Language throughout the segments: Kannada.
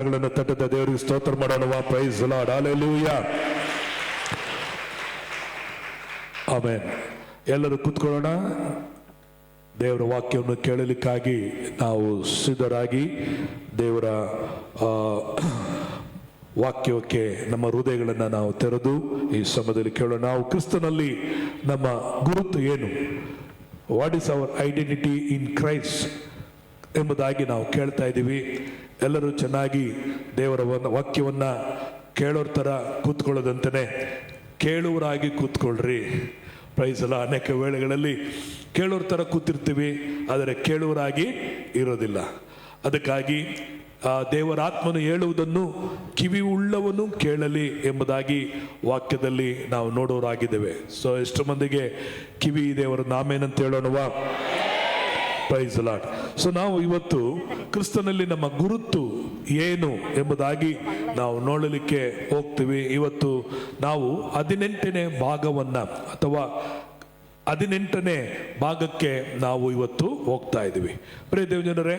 ತಟ್ಟದ ದೇವರಿಗೆ ಸ್ತೋತ್ರ ಮಾಡೋಣ. Praise the Lord, hallelujah, amen. ಎಲ್ಲರೂ ಕೂತ್ಕೊಳ್ಳೋಣ. ದೇವರ ವಾಕ್ಯವನ್ನು ಕೇಳಲಿಕ್ಕಾಗಿ ನಾವು ಸಿದ್ಧರಾಗಿ ದೇವರ ವಾಕ್ಯಕ್ಕೆ ನಮ್ಮ ಹೃದಯಗಳನ್ನು ನಾವು ತೆರೆದು ಈ ಸಮಯದಲ್ಲಿ ಕೇಳೋಣ. ನಾವು ಕ್ರಿಸ್ತನಲ್ಲಿ ನಮ್ಮ ಗುರುತು ಏನು, what is our identity in Christ ಎಂಬುದಾಗಿ ನಾವು ಕೇಳ್ತಾ ಇದ್ದೀವಿ. ಎಲ್ಲರೂ ಚೆನ್ನಾಗಿ ದೇವರ ವಾಕ್ಯವನ್ನು ಕೇಳೋರ ಥರ ಕೂತ್ಕೊಳ್ಳೋದಂತನೇ ಕೇಳುವರಾಗಿ ಕೂತ್ಕೊಳ್ರಿ. ಪ್ರೈಸ್ ಅಲ್ಲ. ಅನೇಕ ವೇಳೆಗಳಲ್ಲಿ ಕೇಳೋರ ಥರ ಕೂತಿರ್ತೀವಿ, ಆದರೆ ಕೇಳುವರಾಗಿ ಇರೋದಿಲ್ಲ. ಅದಕ್ಕಾಗಿ ದೇವರ ಆತ್ಮನು ಹೇಳುವುದನ್ನು ಕಿವಿ ಉಳ್ಳವನು ಕೇಳಲಿ ಎಂಬುದಾಗಿ ವಾಕ್ಯದಲ್ಲಿ ನಾವು ನೋಡೋರಾಗಿದ್ದೇವೆ. ಸೊ ಎಷ್ಟು ಮಂದಿಗೆ ಕಿವಿ ದೇವರ ನಾಮೇನಂತ ಹೇಳೋಣವಾ? Praise the lord. ಸೊ ನಾವು ಇವತ್ತು ಕ್ರಿಸ್ತನಲ್ಲಿ ನಮ್ಮ ಗುರುತು ಏನು ಎಂಬುದಾಗಿ ನಾವು ನೋಡಲಿಕ್ಕೆ ಹೋಗ್ತೀವಿ. ಇವತ್ತು ನಾವು 18ನೇ ಭಾಗವನ್ನ ಅಥವಾ 18ನೇ ಭಾಗಕ್ಕೆ ನಾವು ಇವತ್ತು ಹೋಗ್ತಾ ಇದ್ದೀವಿ. ಪ್ರಿಯ ದೇವಜನರೇ,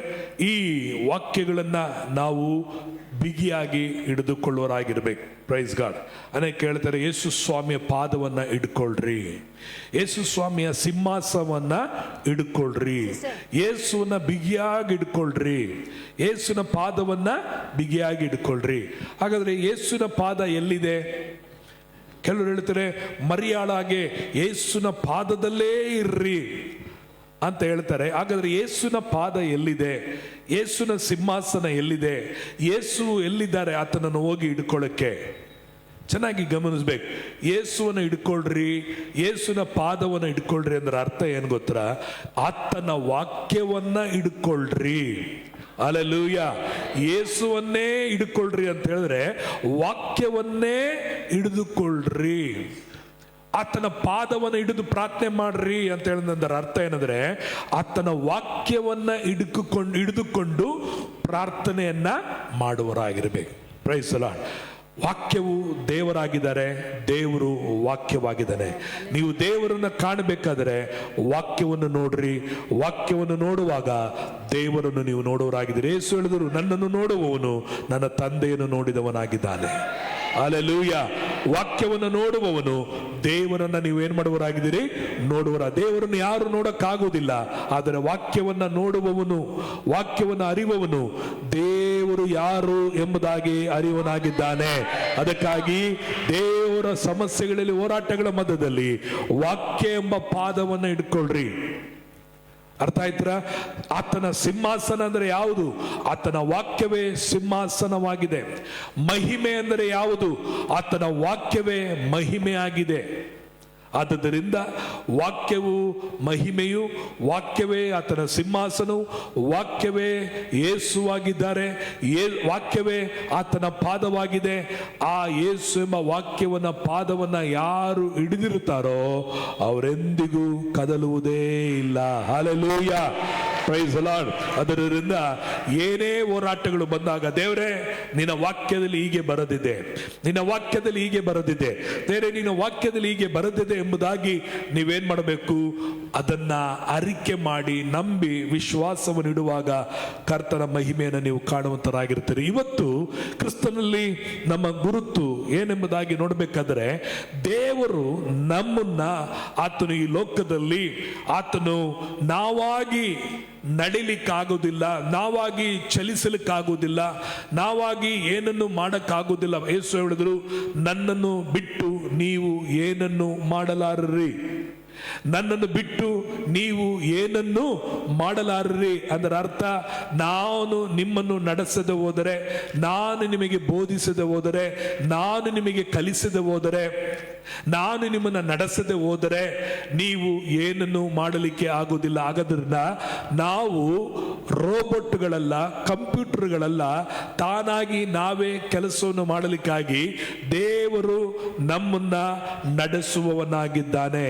ಈ ವಾಕ್ಯಗಳನ್ನು ನಾವು ಬಿಗಿಯಾಗಿ ಹಿಡಿದುಕೊಳ್ಳೋರಾಗಿರ್ಬೇಕು. Praise God. ಅನೇಕ ಕೇಳ್ತಾರೆ, ಯೇಸು ಸ್ವಾಮಿಯ ಪಾದವನ್ನು ಹಿಡ್ಕೊಳ್ರಿ, ಯೇಸು ಸ್ವಾಮಿಯ ಸಿಂಹಾಸವನ್ನ ಹಿಡ್ಕೊಳ್ರಿ, ಯೇಸುವನ್ನ ಬಿಗಿಯಾಗಿ ಹಿಡ್ಕೊಳ್ರಿ, ಯೇಸುವಿನ ಪಾದವನ್ನ ಬಿಗಿಯಾಗಿ ಹಿಡ್ಕೊಳ್ರಿ. ಹಾಗಾದ್ರೆ ಯೇಸುವಿನ ಪಾದ ಎಲ್ಲಿದೆ? ಕೆಲವರು ಹೇಳ್ತಾರೆ, ಮರಿಯಾಳಾಗೆ ಯೇಸುವಿನ ಪಾದದಲ್ಲೇ ಇರ್ರಿ ಅಂತ ಹೇಳ್ತಾರೆ. ಹಾಗಾದ್ರೆ ಯೇಸುವಿನ ಪಾದ ಎಲ್ಲಿದೆ? ಯೇಸುವಿನ ಸಿಂಹಾಸನ ಎಲ್ಲಿದೆ? ಯೇಸು ಎಲ್ಲಿದ್ದಾರೆ ಆತನನ್ನು ಹೋಗಿ ಹಿಡ್ಕೊಳ್ಳಕ್ಕೆ? ಚೆನ್ನಾಗಿ ಗಮನಿಸ್ಬೇಕು. ಯೇಸುವನ್ನು ಹಿಡ್ಕೊಳ್ರಿ, ಯೇಸುವಿನ ಪಾದವನ್ನು ಹಿಡ್ಕೊಳ್ರಿ ಅಂದ್ರೆ ಅರ್ಥ ಏನು ಗೊತ್ತಾ? ಆತನ ವಾಕ್ಯವನ್ನ ಹಿಡ್ಕೊಳ್ರಿ. ಹಲ್ಲೆಲೂಯಾ. ಯೇಸುವನ್ನೇ ಹಿಡ್ಕೊಳ್ರಿ ಅಂತ ಹೇಳಿದ್ರೆ ವಾಕ್ಯವನ್ನೇ ಹಿಡಿದುಕೊಳ್ಳ್ರಿ. ಆತನ ಪಾದವನ್ನು ಹಿಡಿದು ಪ್ರಾರ್ಥನೆ ಮಾಡ್ರಿ ಅಂತ ಹೇಳಿದ್ರೆ ಅರ್ಥ ಏನಂದ್ರೆ ಆತನ ವಾಕ್ಯವನ್ನ ಹಿಡಿದುಕೊಂಡು ಪ್ರಾರ್ಥನೆಯನ್ನ ಮಾಡುವರಾಗಿರ್ಬೇಕು. Praise the lord. ವಾಕ್ಯವು ದೇವರಾಗಿದ್ದಾರೆ, ದೇವರು ವಾಕ್ಯವಾಗಿದ್ದಾನೆ. ನೀವು ದೇವರನ್ನ ಕಾಣಬೇಕಾದರೆ ವಾಕ್ಯವನ್ನು ನೋಡ್ರಿ. ವಾಕ್ಯವನ್ನು ನೋಡುವಾಗ ದೇವರನ್ನು ನೀವು ನೋಡುವರಾಗಿದ್ದೀರಿ. ಯೇಸು ಹೇಳಿದರು, ನನ್ನನ್ನು ನೋಡುವವನು ನನ್ನ ತಂದೆಯನ್ನು ನೋಡಿದವನಾಗಿದ್ದಾನೆ. ಹಲ್ಲೆಲೂಯಾ. ವಾಕ್ಯವನ್ನು ನೋಡುವವನು ದೇವರನ್ನ ನೀವೇನ್ ಮಾಡುವರಾಗಿದ್ದೀರಿ? ನೋಡುವರ. ದೇವರನ್ನು ಯಾರು ನೋಡಕ್ಕಾಗುವುದಿಲ್ಲ, ಆದರೆ ವಾಕ್ಯವನ್ನ ನೋಡುವವನು, ವಾಕ್ಯವನ್ನು ಅರಿವವನು ದೇವರು ಯಾರು ಎಂಬುದಾಗಿ ಅರಿವನಾಗಿದ್ದಾನೆ. ಅದಕ್ಕಾಗಿ ದೇವರ ಸಮಸ್ಯೆಗಳಲ್ಲಿ, ಹೋರಾಟಗಳ ಮಧ್ಯದಲ್ಲಿ ವಾಕ್ಯ ಎಂಬ ಪಾದವನ್ನು ಇಟ್ಕೊಳ್ರಿ. ಅರ್ಥ ಆಯ್ತರ? ಆತನ ಸಿಂಹಾಸನ ಅಂದರೆ ಯಾವುದು? ಆತನ ವಾಕ್ಯವೇ ಸಿಂಹಾಸನವಾಗಿದೆ. ಮಹಿಮೆ ಅಂದರೆ ಯಾವುದು? ಆತನ ವಾಕ್ಯವೇ ಮಹಿಮೆ ಆಗಿದೆ. ಆದ್ದರಿಂದ ವಾಕ್ಯವು ಮಹಿಮೆಯು, ವಾಕ್ಯವೇ ಆತನ ಸಿಂಹಾಸನವು, ವಾಕ್ಯವೇ ಯೇಸುವಾಗಿದ್ದಾರೆ, ವಾಕ್ಯವೇ ಆತನ ಪಾದವಾಗಿದೆ. ಆ ಯೇಸು ಎಂಬ ವಾಕ್ಯವನ್ನ, ಪಾದವನ್ನ ಯಾರು ಹಿಡಿದಿರುತ್ತಾರೋ ಅವರೆಂದಿಗೂ ಕದಲುವುದೇ ಇಲ್ಲ. Hallelujah, praise the Lord. ಅದರಿಂದ ಏನೇ ಹೋರಾಟಗಳು ಬಂದಾಗ, ದೇವರೇ ನಿನ್ನ ವಾಕ್ಯದಲ್ಲಿ ಹೀಗೆ ಬರೆದಿದೆ, ನಿನ್ನ ವಾಕ್ಯದಲ್ಲಿ ಹೀಗೆ ಬರೆದಿದೆ, ದೇವರೇ ನಿನ್ನ ವಾಕ್ಯದಲ್ಲಿ ಹೀಗೆ ಬರೆದಿದೆ ಎಂಬುದಾಗಿ ನೀವೇನ್ ಮಾಡಬೇಕು? ಅದನ್ನ ಅರಿಕೆ ಮಾಡಿ ನಂಬಿ ವಿಶ್ವಾಸವನ್ನು ಇಡುವಾಗ ಕರ್ತನ ಮಹಿಮೆಯನ್ನು ನೀವು ಕಾಣುವಂತರಾಗಿರ್ತೀರಿ. ಇವತ್ತು ಕ್ರಿಸ್ತನಲ್ಲಿ ನಮ್ಮ ಗುರುತು ಏನೆಂಬುದಾಗಿ ನೋಡಬೇಕಾದ್ರೆ, ದೇವರು ನಮ್ಮನ್ನ, ಆತನು ಈ ಲೋಕದಲ್ಲಿ ಆತನು ನಾವಾಗಿ ನಡಿಲಿಕ್ಕಾಗೋದಿಲ್ಲ, ನಾವಾಗಿ ಚಲಿಸಲಿಕ್ಕಾಗೋದಿಲ್ಲ, ನಾವಾಗಿ ಏನನ್ನು ಮಾಡಕ್ಕಾಗೋದಿಲ್ಲ. ಯೇಸು ಹೇಳಿದ್ರು, ನನ್ನನ್ನು ಬಿಟ್ಟು ನೀವು ಏನನ್ನು ಮಾಡಲಾರರಿ, ನನ್ನನ್ನು ಬಿಟ್ಟು ನೀವು ಏನನ್ನು ಮಾಡಲಾರರಿ. ಅದರ ಅರ್ಥ, ನಾನು ನಿಮ್ಮನ್ನು ನಡೆಸದೆ ಹೋದರೆ, ನಾನು ನಿಮಗೆ ಬೋಧಿಸದೆ ಹೋದರೆ, ನಾನು ನಿಮಗೆ ಕಲಿಸದೆ ಹೋದರೆ, ನಾನು ನಿಮ್ಮನ್ನು ನಡೆಸದೆ ಹೋದರೆ ನೀವು ಏನನ್ನು ಮಾಡಲಿಕ್ಕೆ ಆಗೋದಿಲ್ಲ. ಆಗೋದ್ರಿಂದ ನಾವು ರೋಬೋಟ್ಗಳಲ್ಲ, ಕಂಪ್ಯೂಟರ್ಗಳಲ್ಲ, ತಾನಾಗಿ ನಾವೇ ಕೆಲಸವನ್ನು ಮಾಡಲಿಕ್ಕಾಗಿ ದೇವರು ನಮ್ಮನ್ನ ನಡೆಸುವವನಾಗಿದ್ದಾನೆ.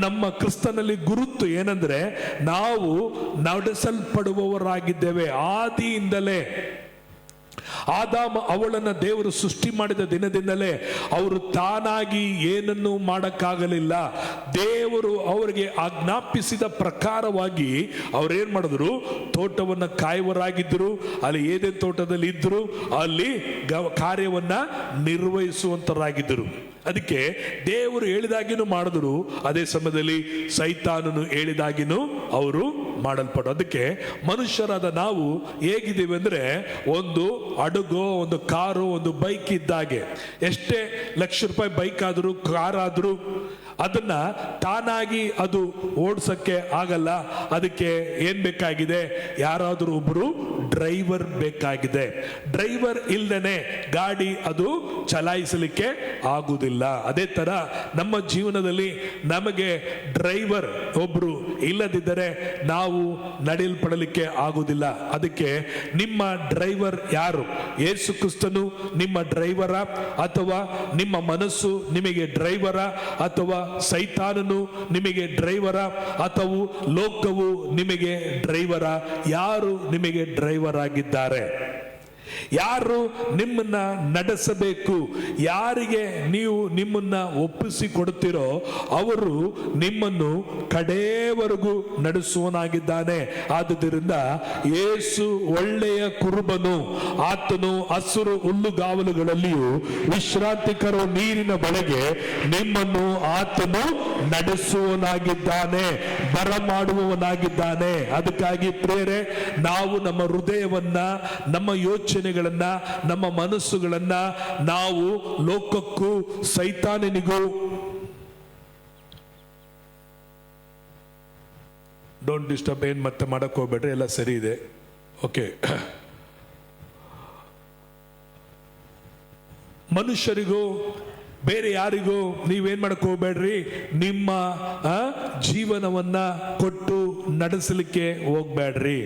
ನಮ್ಮ ಕ್ರಿಸ್ತನಲ್ಲಿ ಗುರುತು ಏನಂದ್ರೆ, ನಾವು ನಡೆಸಲ್ಪಡುವವರಾಗಿದ್ದೇವೆ. ಆದಿಯಿಂದಲೇ ಆದಾಮ ಅವಳನ್ನ ದೇವರು ಸೃಷ್ಟಿ ಮಾಡಿದ ದಿನದಿಂದಲೇ ಅವರು ತಾನಾಗಿ ಏನನ್ನೂ ಮಾಡಕ್ಕಾಗಲಿಲ್ಲ. ದೇವರು ಅವರಿಗೆ ಆಜ್ಞಾಪಿಸಿದ ಪ್ರಕಾರವಾಗಿ ಅವ್ರೇನ್ ಮಾಡಿದ್ರು, ತೋಟವನ್ನ ಕಾಯುವರಾಗಿದ್ದರು. ಅಲ್ಲಿ ಏದೇನ್ ತೋಟದಲ್ಲಿ ಇದ್ರು, ಅಲ್ಲಿ ಕಾರ್ಯವನ್ನ ನಿರ್ವಹಿಸುವಂತರಾಗಿದ್ದರು. ಅದಕ್ಕೆ ದೇವರು ಹೇಳಿದಾಗಿನೂ ಮಾಡಿದ್ರು, ಅದೇ ಸಮಯದಲ್ಲಿ ಸೈತಾನನು ಹೇಳಿದಾಗಿನೂ ಅವರು ಮಾಡಲ್ಪಡು. ಅದಕ್ಕೆ ಮನುಷ್ಯರಾದ ನಾವು ಹೇಗಿದ್ದೀವಿ ಅಂದ್ರೆ, ಒಂದು ಹಡಗೋ, ಒಂದು ಕಾರು, ಒಂದು ಬೈಕ್ ಇದ್ದಾಗೆ. ಎಷ್ಟೇ ಲಕ್ಷ ರೂಪಾಯಿ ಬೈಕ್ ಆದರೂ, ಕಾರ್ ಆದರೂ ಅದನ್ನ ತಾನಾಗಿ ಅದು ಓಡಿಸಕ್ಕೆ ಆಗಲ್ಲ. ಅದಕ್ಕೆ ಏನ್ ಬೇಕಾಗಿದೆ, ಯಾರಾದರೂ ಒಬ್ರು ಡ್ರೈವರ್ ಬೇಕಾಗಿದೆ. ಡ್ರೈವರ್ ಇಲ್ದೇನೆ ಗಾಡಿ ಅದು ಚಲಾಯಿಸಲಿಕ್ಕೆ ಆಗುವುದಿಲ್ಲ. ಅದೇ ತರ ನಮ್ಮ ಜೀವನದಲ್ಲಿ ನಮಗೆ ಡ್ರೈವರ್ ಒಬ್ರು ಇಲ್ಲದಿದ್ದರೆ ನಾವು ನಡೆಯಲ್ಪಡಲಿಕ್ಕೆ ಆಗುವುದಿಲ್ಲ. ಅದಕ್ಕೆ ನಿಮ್ಮ ಡ್ರೈವರ್ ಯಾರು? ಯೇಸು ಕ್ರಿಸ್ತನು ನಿಮ್ಮ ಡ್ರೈವರ, ಅಥವಾ ನಿಮ್ಮ ಮನಸ್ಸು ನಿಮಗೆ ಡ್ರೈವರ, ಅಥವಾ ಸೈತಾನನು ನಿಮಗೆ ಡ್ರೈವರ, ಅಥವಾ ಲೋಕವು ನಿಮಗೆ ಡ್ರೈವರ? ಯಾರು ನಿಮಗೆ ಡ್ರೈವರ್ ಆಗಿದ್ದಾರೆ? ಯಾರು ನಿಮ್ಮನ್ನ ನಡೆಸಬೇಕು? ಯಾರಿಗೆ ನೀವು ನಿಮ್ಮನ್ನ ಒಪ್ಪಿಸಿ ಕೊಡುತ್ತೀರೋ ಅವರು ನಿಮ್ಮನ್ನು ಕಡೆಯವರೆಗೂ ನಡೆಸುವನಾಗಿದ್ದಾನೆ. ಆದುದರಿಂದ ಯೇಸು ಒಳ್ಳೆಯ ಕುರುಬನು. ಆತನು ಹಸಿರು ಹುಲ್ಲುಗಾವಲುಗಳಲ್ಲಿಯೂ ವಿಶ್ರಾಂತಿಕರ ನೀರಿನ ಬಳಿಗೆ ನಿಮ್ಮನ್ನು ಆತನು ನಡೆಸುವನಾಗಿದ್ದಾನೆ, ಬರಮಾಡುವವನಾಗಿದ್ದಾನೆ. ಅದಕ್ಕಾಗಿ ಪ್ರೇರೆ, ನಾವು ನಮ್ಮ ಹೃದಯವನ್ನ, ನಮ್ಮ ಯೋಚನೆಗಳನ್ನ, ನಮ್ಮ ಮನಸ್ಸುಗಳನ್ನ ನಾವು ಲೋಕಕ್ಕೂ ಸೈತಾನನಿಗೂ ಡೋಂಟ್ ಡಿಸ್ಟರ್ಬ್, ಏನ್ ಮತ್ತೆ ಮಾಡಕ್ ಹೋಗ್ಬೇಡ್ರಿ, ಎಲ್ಲ ಸರಿ ಇದೆ. ಓಕೆ. ಮನುಷ್ಯರಿಗೂ ಬೇರೆ ಯಾರಿಗೂ ನೀವೇನ್ ಮಾಡಕ್ ಹೋಗ್ಬೇಡ್ರಿ, ನಿಮ್ಮ ಜೀವನವನ್ನ ಕೊಟ್ಟು ನಡೆಸಲಿಕ್ಕೆ ಹೋಗ್ಬೇಡ್ರಿ.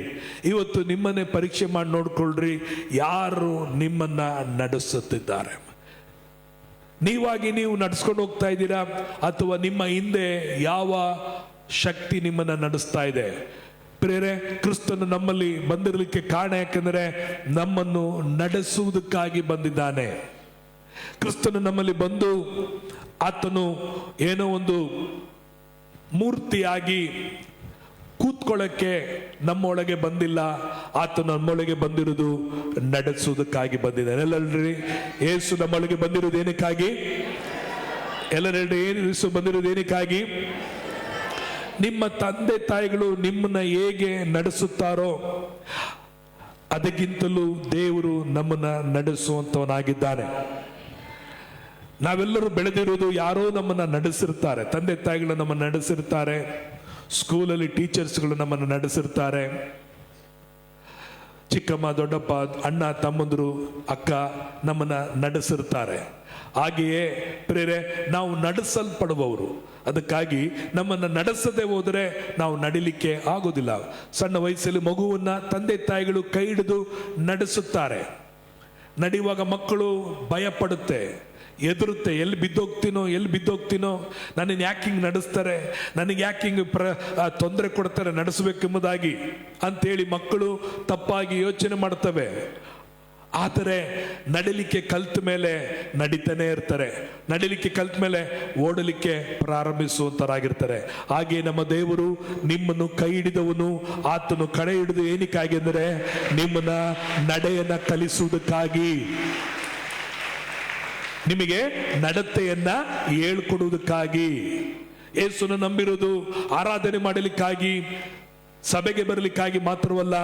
ಇವತ್ತು ನಿಮ್ಮನ್ನೇ ಪರೀಕ್ಷೆ ಮಾಡಿ ನೋಡ್ಕೊಳ್ರಿ, ಯಾರು ನಿಮ್ಮನ್ನ ನಡೆಸುತ್ತಿದ್ದಾರೆ. ನೀವಾಗಿ ನೀವು ನಡೆಸ್ಕೊಂಡು ಹೋಗ್ತಾ ಇದ್ದೀರಾ, ಅಥವಾ ನಿಮ್ಮ ಹಿಂದೆ ಯಾವ ಶಕ್ತಿ ನಿಮ್ಮನ್ನ ನಡೆಸ್ತಾ ಇದೆ? ಪ್ರೇರೆ, ಕ್ರಿಸ್ತನು ನಮ್ಮಲ್ಲಿ ಬಂದಿರಲಿಕ್ಕೆ ಕಾರಣ ಯಾಕೆಂದರೆ ನಮ್ಮನ್ನು ನಡೆಸುವುದಕ್ಕಾಗಿ ಬಂದಿದ್ದಾನೆ. ಕ್ರಿಸ್ತನು ನಮ್ಮಲ್ಲಿ ಬಂದು ಆತನು ಏನೋ ಒಂದು ಮೂರ್ತಿಯಾಗಿ ಕೂತ್ಕೊಳ್ಳಕ್ಕೆ ನಮ್ಮೊಳಗೆ ಬಂದಿಲ್ಲ. ಆತನು ನಮ್ಮೊಳಗೆ ಬಂದಿರುವುದು ನಡೆಸುವುದಕ್ಕಾಗಿ ಬಂದಿದ್ದಾನೆ. ಎಲ್ಲರಿ, ಯೇಸು ನಮ್ಮೊಳಗೆ ಬಂದಿರುವುದು ಏನಕ್ಕಾಗಿ? ಎಲ್ಲರೆಲ್ಲರೂ ಯೇಸು ಬಂದಿರುವುದು ಏನಕ್ಕಾಗಿ? ನಿಮ್ಮ ತಂದೆ ತಾಯಿಗಳು ನಿಮ್ಮನ್ನ ಹೇಗೆ ನಡೆಸುತ್ತಾರೋ ಅದಕ್ಕಿಂತಲೂ ದೇವರು ನಮ್ಮನ್ನ ನಡೆಸುವಂತವನಾಗಿದ್ದಾನೆ. ನಾವೆಲ್ಲರೂ ಬೆಳೆದಿರುವುದು ಯಾರೋ ನಮ್ಮನ್ನ ನಡೆಸಿರ್ತಾರೆ. ತಂದೆ ತಾಯಿಗಳು ನಮ್ಮನ್ನು ನಡೆಸಿರ್ತಾರೆ, ಸ್ಕೂಲಲ್ಲಿ ಟೀಚರ್ಸ್ಗಳು ನಮ್ಮನ್ನು ನಡೆಸಿರ್ತಾರೆ, ಚಿಕ್ಕಮ್ಮ, ದೊಡ್ಡಪ್ಪ, ಅಣ್ಣ, ತಮ್ಮಂದರು, ಅಕ್ಕ ನಮ್ಮನ್ನ ನಡೆಸಿರ್ತಾರೆ. ಹಾಗೆಯೇ ಪ್ರೇರೆ, ನಾವು ನಡೆಸಲ್ಪಡುವವರು. ಅದಕ್ಕಾಗಿ ನಮ್ಮನ್ನು ನಡೆಸದೆ ಹೋದರೆ ನಾವು ನಡಿಲಿಕ್ಕೆ ಆಗೋದಿಲ್ಲ. ಸಣ್ಣ ವಯಸ್ಸಲ್ಲಿ ಮಗುವನ್ನ ತಂದೆ ತಾಯಿಗಳು ಕೈ ಹಿಡಿದು ನಡೆಸುತ್ತಾರೆ. ನಡೆಯುವಾಗ ಮಕ್ಕಳು ಭಯ ಪಡುತ್ತೆ, ಎದುರುತ್ತೆ, ಎಲ್ಲಿ ಬಿದ್ದೋಗ್ತೀನೋ, ನನ್ನನ್ನು ಯಾಕೆ ಹಿಂಗೆ ನಡೆಸ್ತಾರೆ, ನನಗೆ ಯಾಕೆ ಹಿಂಗೆ ತೊಂದರೆ ಕೊಡ್ತಾರೆ ನಡೆಸಬೇಕೆಂಬುದಾಗಿ ಅಂತೇಳಿ ಮಕ್ಕಳು ತಪ್ಪಾಗಿ ಯೋಚನೆ ಮಾಡ್ತವೆ. ಆದರೆ ನಡಿಲಿಕ್ಕೆ ಕಲ್ತ ಮೇಲೆ ನಡೀತಾನೆ ಇರ್ತಾರೆ, ನಡಿಲಿಕ್ಕೆ ಕಲ್ತ ಮೇಲೆ ಓಡಲಿಕ್ಕೆ ಪ್ರಾರಂಭಿಸುವಂತರಾಗಿರ್ತಾರೆ. ಹಾಗೆ ನಮ್ಮ ದೇವರು ನಿಮ್ಮನ್ನು ಕೈ ಹಿಡಿದವನು. ಆತನು ಕಡೆ ಹಿಡಿದು ಏನಕ್ಕಾಗಿ ಅಂದರೆ ನಿಮ್ಮನ್ನ ನಡೆಯನ್ನ ಕಲಿಸುವುದಕ್ಕಾಗಿ, ನಿಮಗೆ ನಡತೆಯನ್ನ ಹೇಳ್ಕೊಡುವುದಕ್ಕಾಗಿ. ಯೇಸುನ ನಂಬಿರುವುದು ಆರಾಧನೆ ಮಾಡಲಿಕ್ಕಾಗಿ, ಸಭೆಗೆ ಬರಲಿಕ್ಕಾಗಿ ಮಾತ್ರವಲ್ಲ,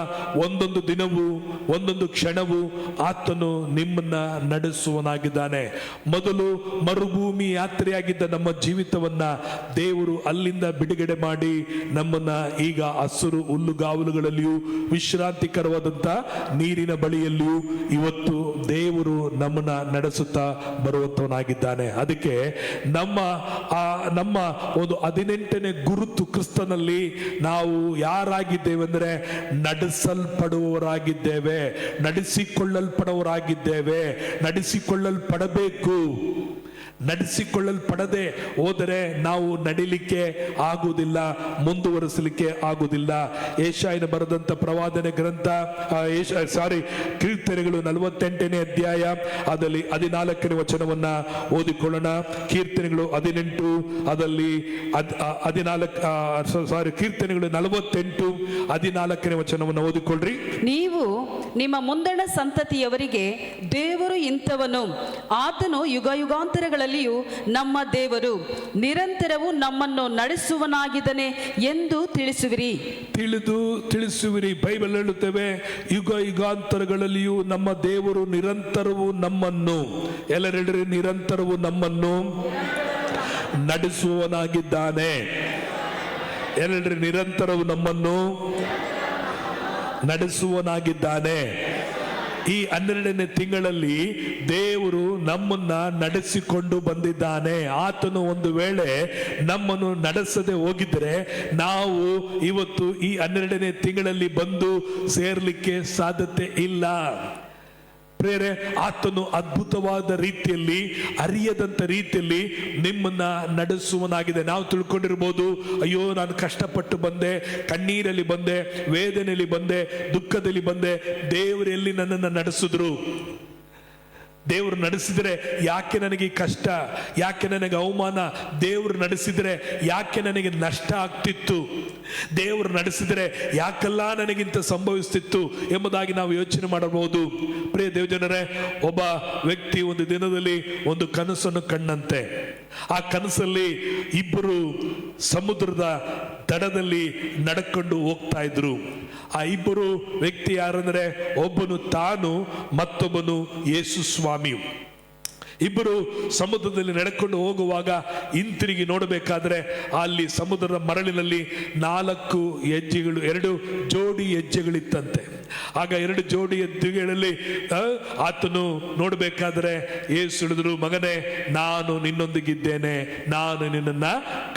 ಒಂದೊಂದು ದಿನವೂ ಒಂದೊಂದು ಕ್ಷಣವೂ ಆತನು ನಿಮ್ಮನ್ನ ನಡೆಸುವನಾಗಿದ್ದಾನೆ. ಮೊದಲು ಮರುಭೂಮಿ ಯಾತ್ರೆಯಾಗಿದ್ದ ನಮ್ಮ ಜೀವಿತವನ್ನ ದೇವರು ಅಲ್ಲಿಂದ ಬಿಡುಗಡೆ ಮಾಡಿ ನಮ್ಮನ್ನ ಈಗ ಹಸಿರು ಹುಲ್ಲುಗಾವಲುಗಳಲ್ಲಿಯೂ ವಿಶ್ರಾಂತಿಕರವಾದಂತ ನೀರಿನ ಬಳಿಯಲ್ಲಿಯೂ ಇವತ್ತು ದೇವರು ನಮ್ಮನ್ನ ನಡೆಸುತ್ತಾ ಬರುವಂತವನಾಗಿದ್ದಾನೆ. ಅದಕ್ಕೆ ನಮ್ಮ ಒಂದು 18ನೇ ಗುರುತು ಕ್ರಿಸ್ತನಲ್ಲಿ ನಾವು ಯಾರಾಗಿದ್ದೇವೆ ಅಂದರೆ ನಡೆಸಲ್ಪಡುವವರಾಗಿದ್ದೇವೆ, ನಡೆಸಿಕೊಳ್ಳಲ್ಪಡುವವರಾಗಿದ್ದೇವೆ, ನಡೆಸಿಕೊಳ್ಳಲ್ಪಡಬೇಕು. ನಡೆಸಿಕೊಳ್ಳಲ್ಪಡದೆ ಹೋದರೆ ನಾವು ನಡಿಲಿಕ್ಕೆ ಆಗುವುದಿಲ್ಲ, ಮುಂದುವರಿಸಲಿಕ್ಕೆ ಆಗುವುದಿಲ್ಲ. ಯೆಶಾಯನ ಬರೆದಂತ ಪ್ರವಾದನೆ ಗ್ರಂಥ, ಕೀರ್ತನೆಗಳು 48ನೇ ಅಧ್ಯಾಯ ಅದರಲ್ಲಿ 14ನೇ ವಚನವನ್ನ ಓದಿಕೊಳ್ಳೋಣ. ಕೀರ್ತನೆಗಳು 18 ಅದರಲ್ಲಿ ಕೀರ್ತನೆಗಳು 48 14ನೇ ವಚನವನ್ನು ಓದಿಕೊಳ್ಳ್ರಿ. ನೀವು ನಿಮ್ಮ ಮುಂದಣ ಸಂತತಿಯವರಿಗೆ ದೇವರು ಇಂಥವನು, ಆತನು ಯುಗ ಯುಗಾಂತರಗಳಲ್ಲಿಯೂ ನಮ್ಮ ದೇವರು, ನಿರಂತರವೂ ನಮ್ಮನ್ನು ನಡೆಸುವನಾಗಿದ್ದಾನೆ ಎಂದು ತಿಳಿಸುವಿರಿ. ಬೈಬಲ್ ಹೇಳುತ್ತೇವೆ, ಯುಗ ಯುಗಾಂತರಗಳಲ್ಲಿಯೂ ನಮ್ಮ ದೇವರು ನಿರಂತರವೂ ನಮ್ಮನ್ನು, ಎಲ್ಲರೆಲ್ಲರೂ ನಿರಂತರವೂ ನಮ್ಮನ್ನು ನಡೆಸುವನಾಗಿದ್ದಾನೆ. ಎಲ್ಲರೂ ನಿರಂತರವೂ ನಮ್ಮನ್ನು ನಡೆಸುವನಾಗಿದ್ದಾನೆ. ಈ 12ನೇ ತಿಂಗಳಲ್ಲಿ ದೇವರು ನಮ್ಮನ್ನ ನಡೆಸಿಕೊಂಡು ಬಂದಿದ್ದಾನೆ. ಆತನು ಒಂದು ವೇಳೆ ನಮ್ಮನ್ನು ನಡೆಸದೆ ಹೋಗಿದ್ರೆ ನಾವು ಇವತ್ತು ಈ 12ನೇ ತಿಂಗಳಲ್ಲಿ ಬಂದು ಸೇರ್ಲಿಕ್ಕೆ ಸಾಧ್ಯತೆ ಇಲ್ಲ. ಪ್ರೇರೆ, ಆತನು ಅದ್ಭುತವಾದ ರೀತಿಯಲ್ಲಿ, ಅರಿಯದಂತ ರೀತಿಯಲ್ಲಿ ನಿಮ್ಮನ್ನ ನಡೆಸುವನಾಗಿದೆ. ನಾವು ತಿಳ್ಕೊಂಡಿರ್ಬೋದು, ಅಯ್ಯೋ ನಾನು ಕಷ್ಟಪಟ್ಟು ಬಂದೆ, ಕಣ್ಣೀರಲ್ಲಿ ಬಂದೆ, ವೇದನೆಯಲ್ಲಿ ಬಂದೆ, ದುಃಖದಲ್ಲಿ ಬಂದೆ, ದೇವರು ಎಲ್ಲಿ ನನ್ನನ್ನು ನಡೆಸಿದ್ರು? ದೇವರು ನಡೆಸಿದ್ರೆ ಯಾಕೆ ನನಗೆ ಕಷ್ಟ, ಯಾಕೆ ನನಗೆ ಅವಮಾನ? ದೇವರು ನಡೆಸಿದ್ರೆ ಯಾಕೆ ನನಗೆ ನಷ್ಟ ಆಗ್ತಿತ್ತು? ದೇವರು ನಡೆಸಿದ್ರೆ ಯಾಕೆಲ್ಲ ನನಗಿಂತ ಸಂಭವಿಸ್ತಿತ್ತು ಎಂಬುದಾಗಿ ನಾವು ಯೋಚನೆ ಮಾಡಬಹುದು. ಪ್ರಿಯ ದೇವಜನರೇ, ಒಬ್ಬ ವ್ಯಕ್ತಿ ಒಂದು ದಿನದಲ್ಲಿ ಒಂದು ಕನಸನ್ನು ಕಂಡಂತೆ. ಆ ಕನಸಲ್ಲಿ ಇಬ್ಬರು ಸಮುದ್ರದ ದಡದಲ್ಲಿ ನಡ್ಕೊಂಡು ಹೋಗ್ತಾ ಇದ್ರು. ಆ ಇಬ್ಬರು ವ್ಯಕ್ತಿ ಯಾರಂದ್ರೆ, ಒಬ್ಬನು ತಾನು, ಮತ್ತೊಬ್ಬನು ಯೇಸು ಸ್ವಾಮಿ. ಇಬ್ಬರು ಸಮುದ್ರದಲ್ಲಿ ನಡ್ಕೊಂಡು ಹೋಗುವಾಗ ಹಿಂತಿರುಗಿ ನೋಡಬೇಕಾದ್ರೆ ಅಲ್ಲಿ ಸಮುದ್ರದ ಮರಳಿನಲ್ಲಿ 4 ಹೆಜ್ಜೆಗಳು, 2 ಜೋಡಿ ಹೆಜ್ಜೆಗಳಿತ್ತಂತೆ. ಆಗ 2 ಜೋಡಿ ಹೆಜ್ಜೆಗಳಲ್ಲಿ ಆತನು ನೋಡಬೇಕಾದ್ರೆ ಯೇಸು ಹೇಳಿದ್ರು, ಮಗನೇ ನಾನು ನಿನ್ನೊಂದಿಗಿದ್ದೇನೆ, ನಾನು ನಿನ್ನನ್ನ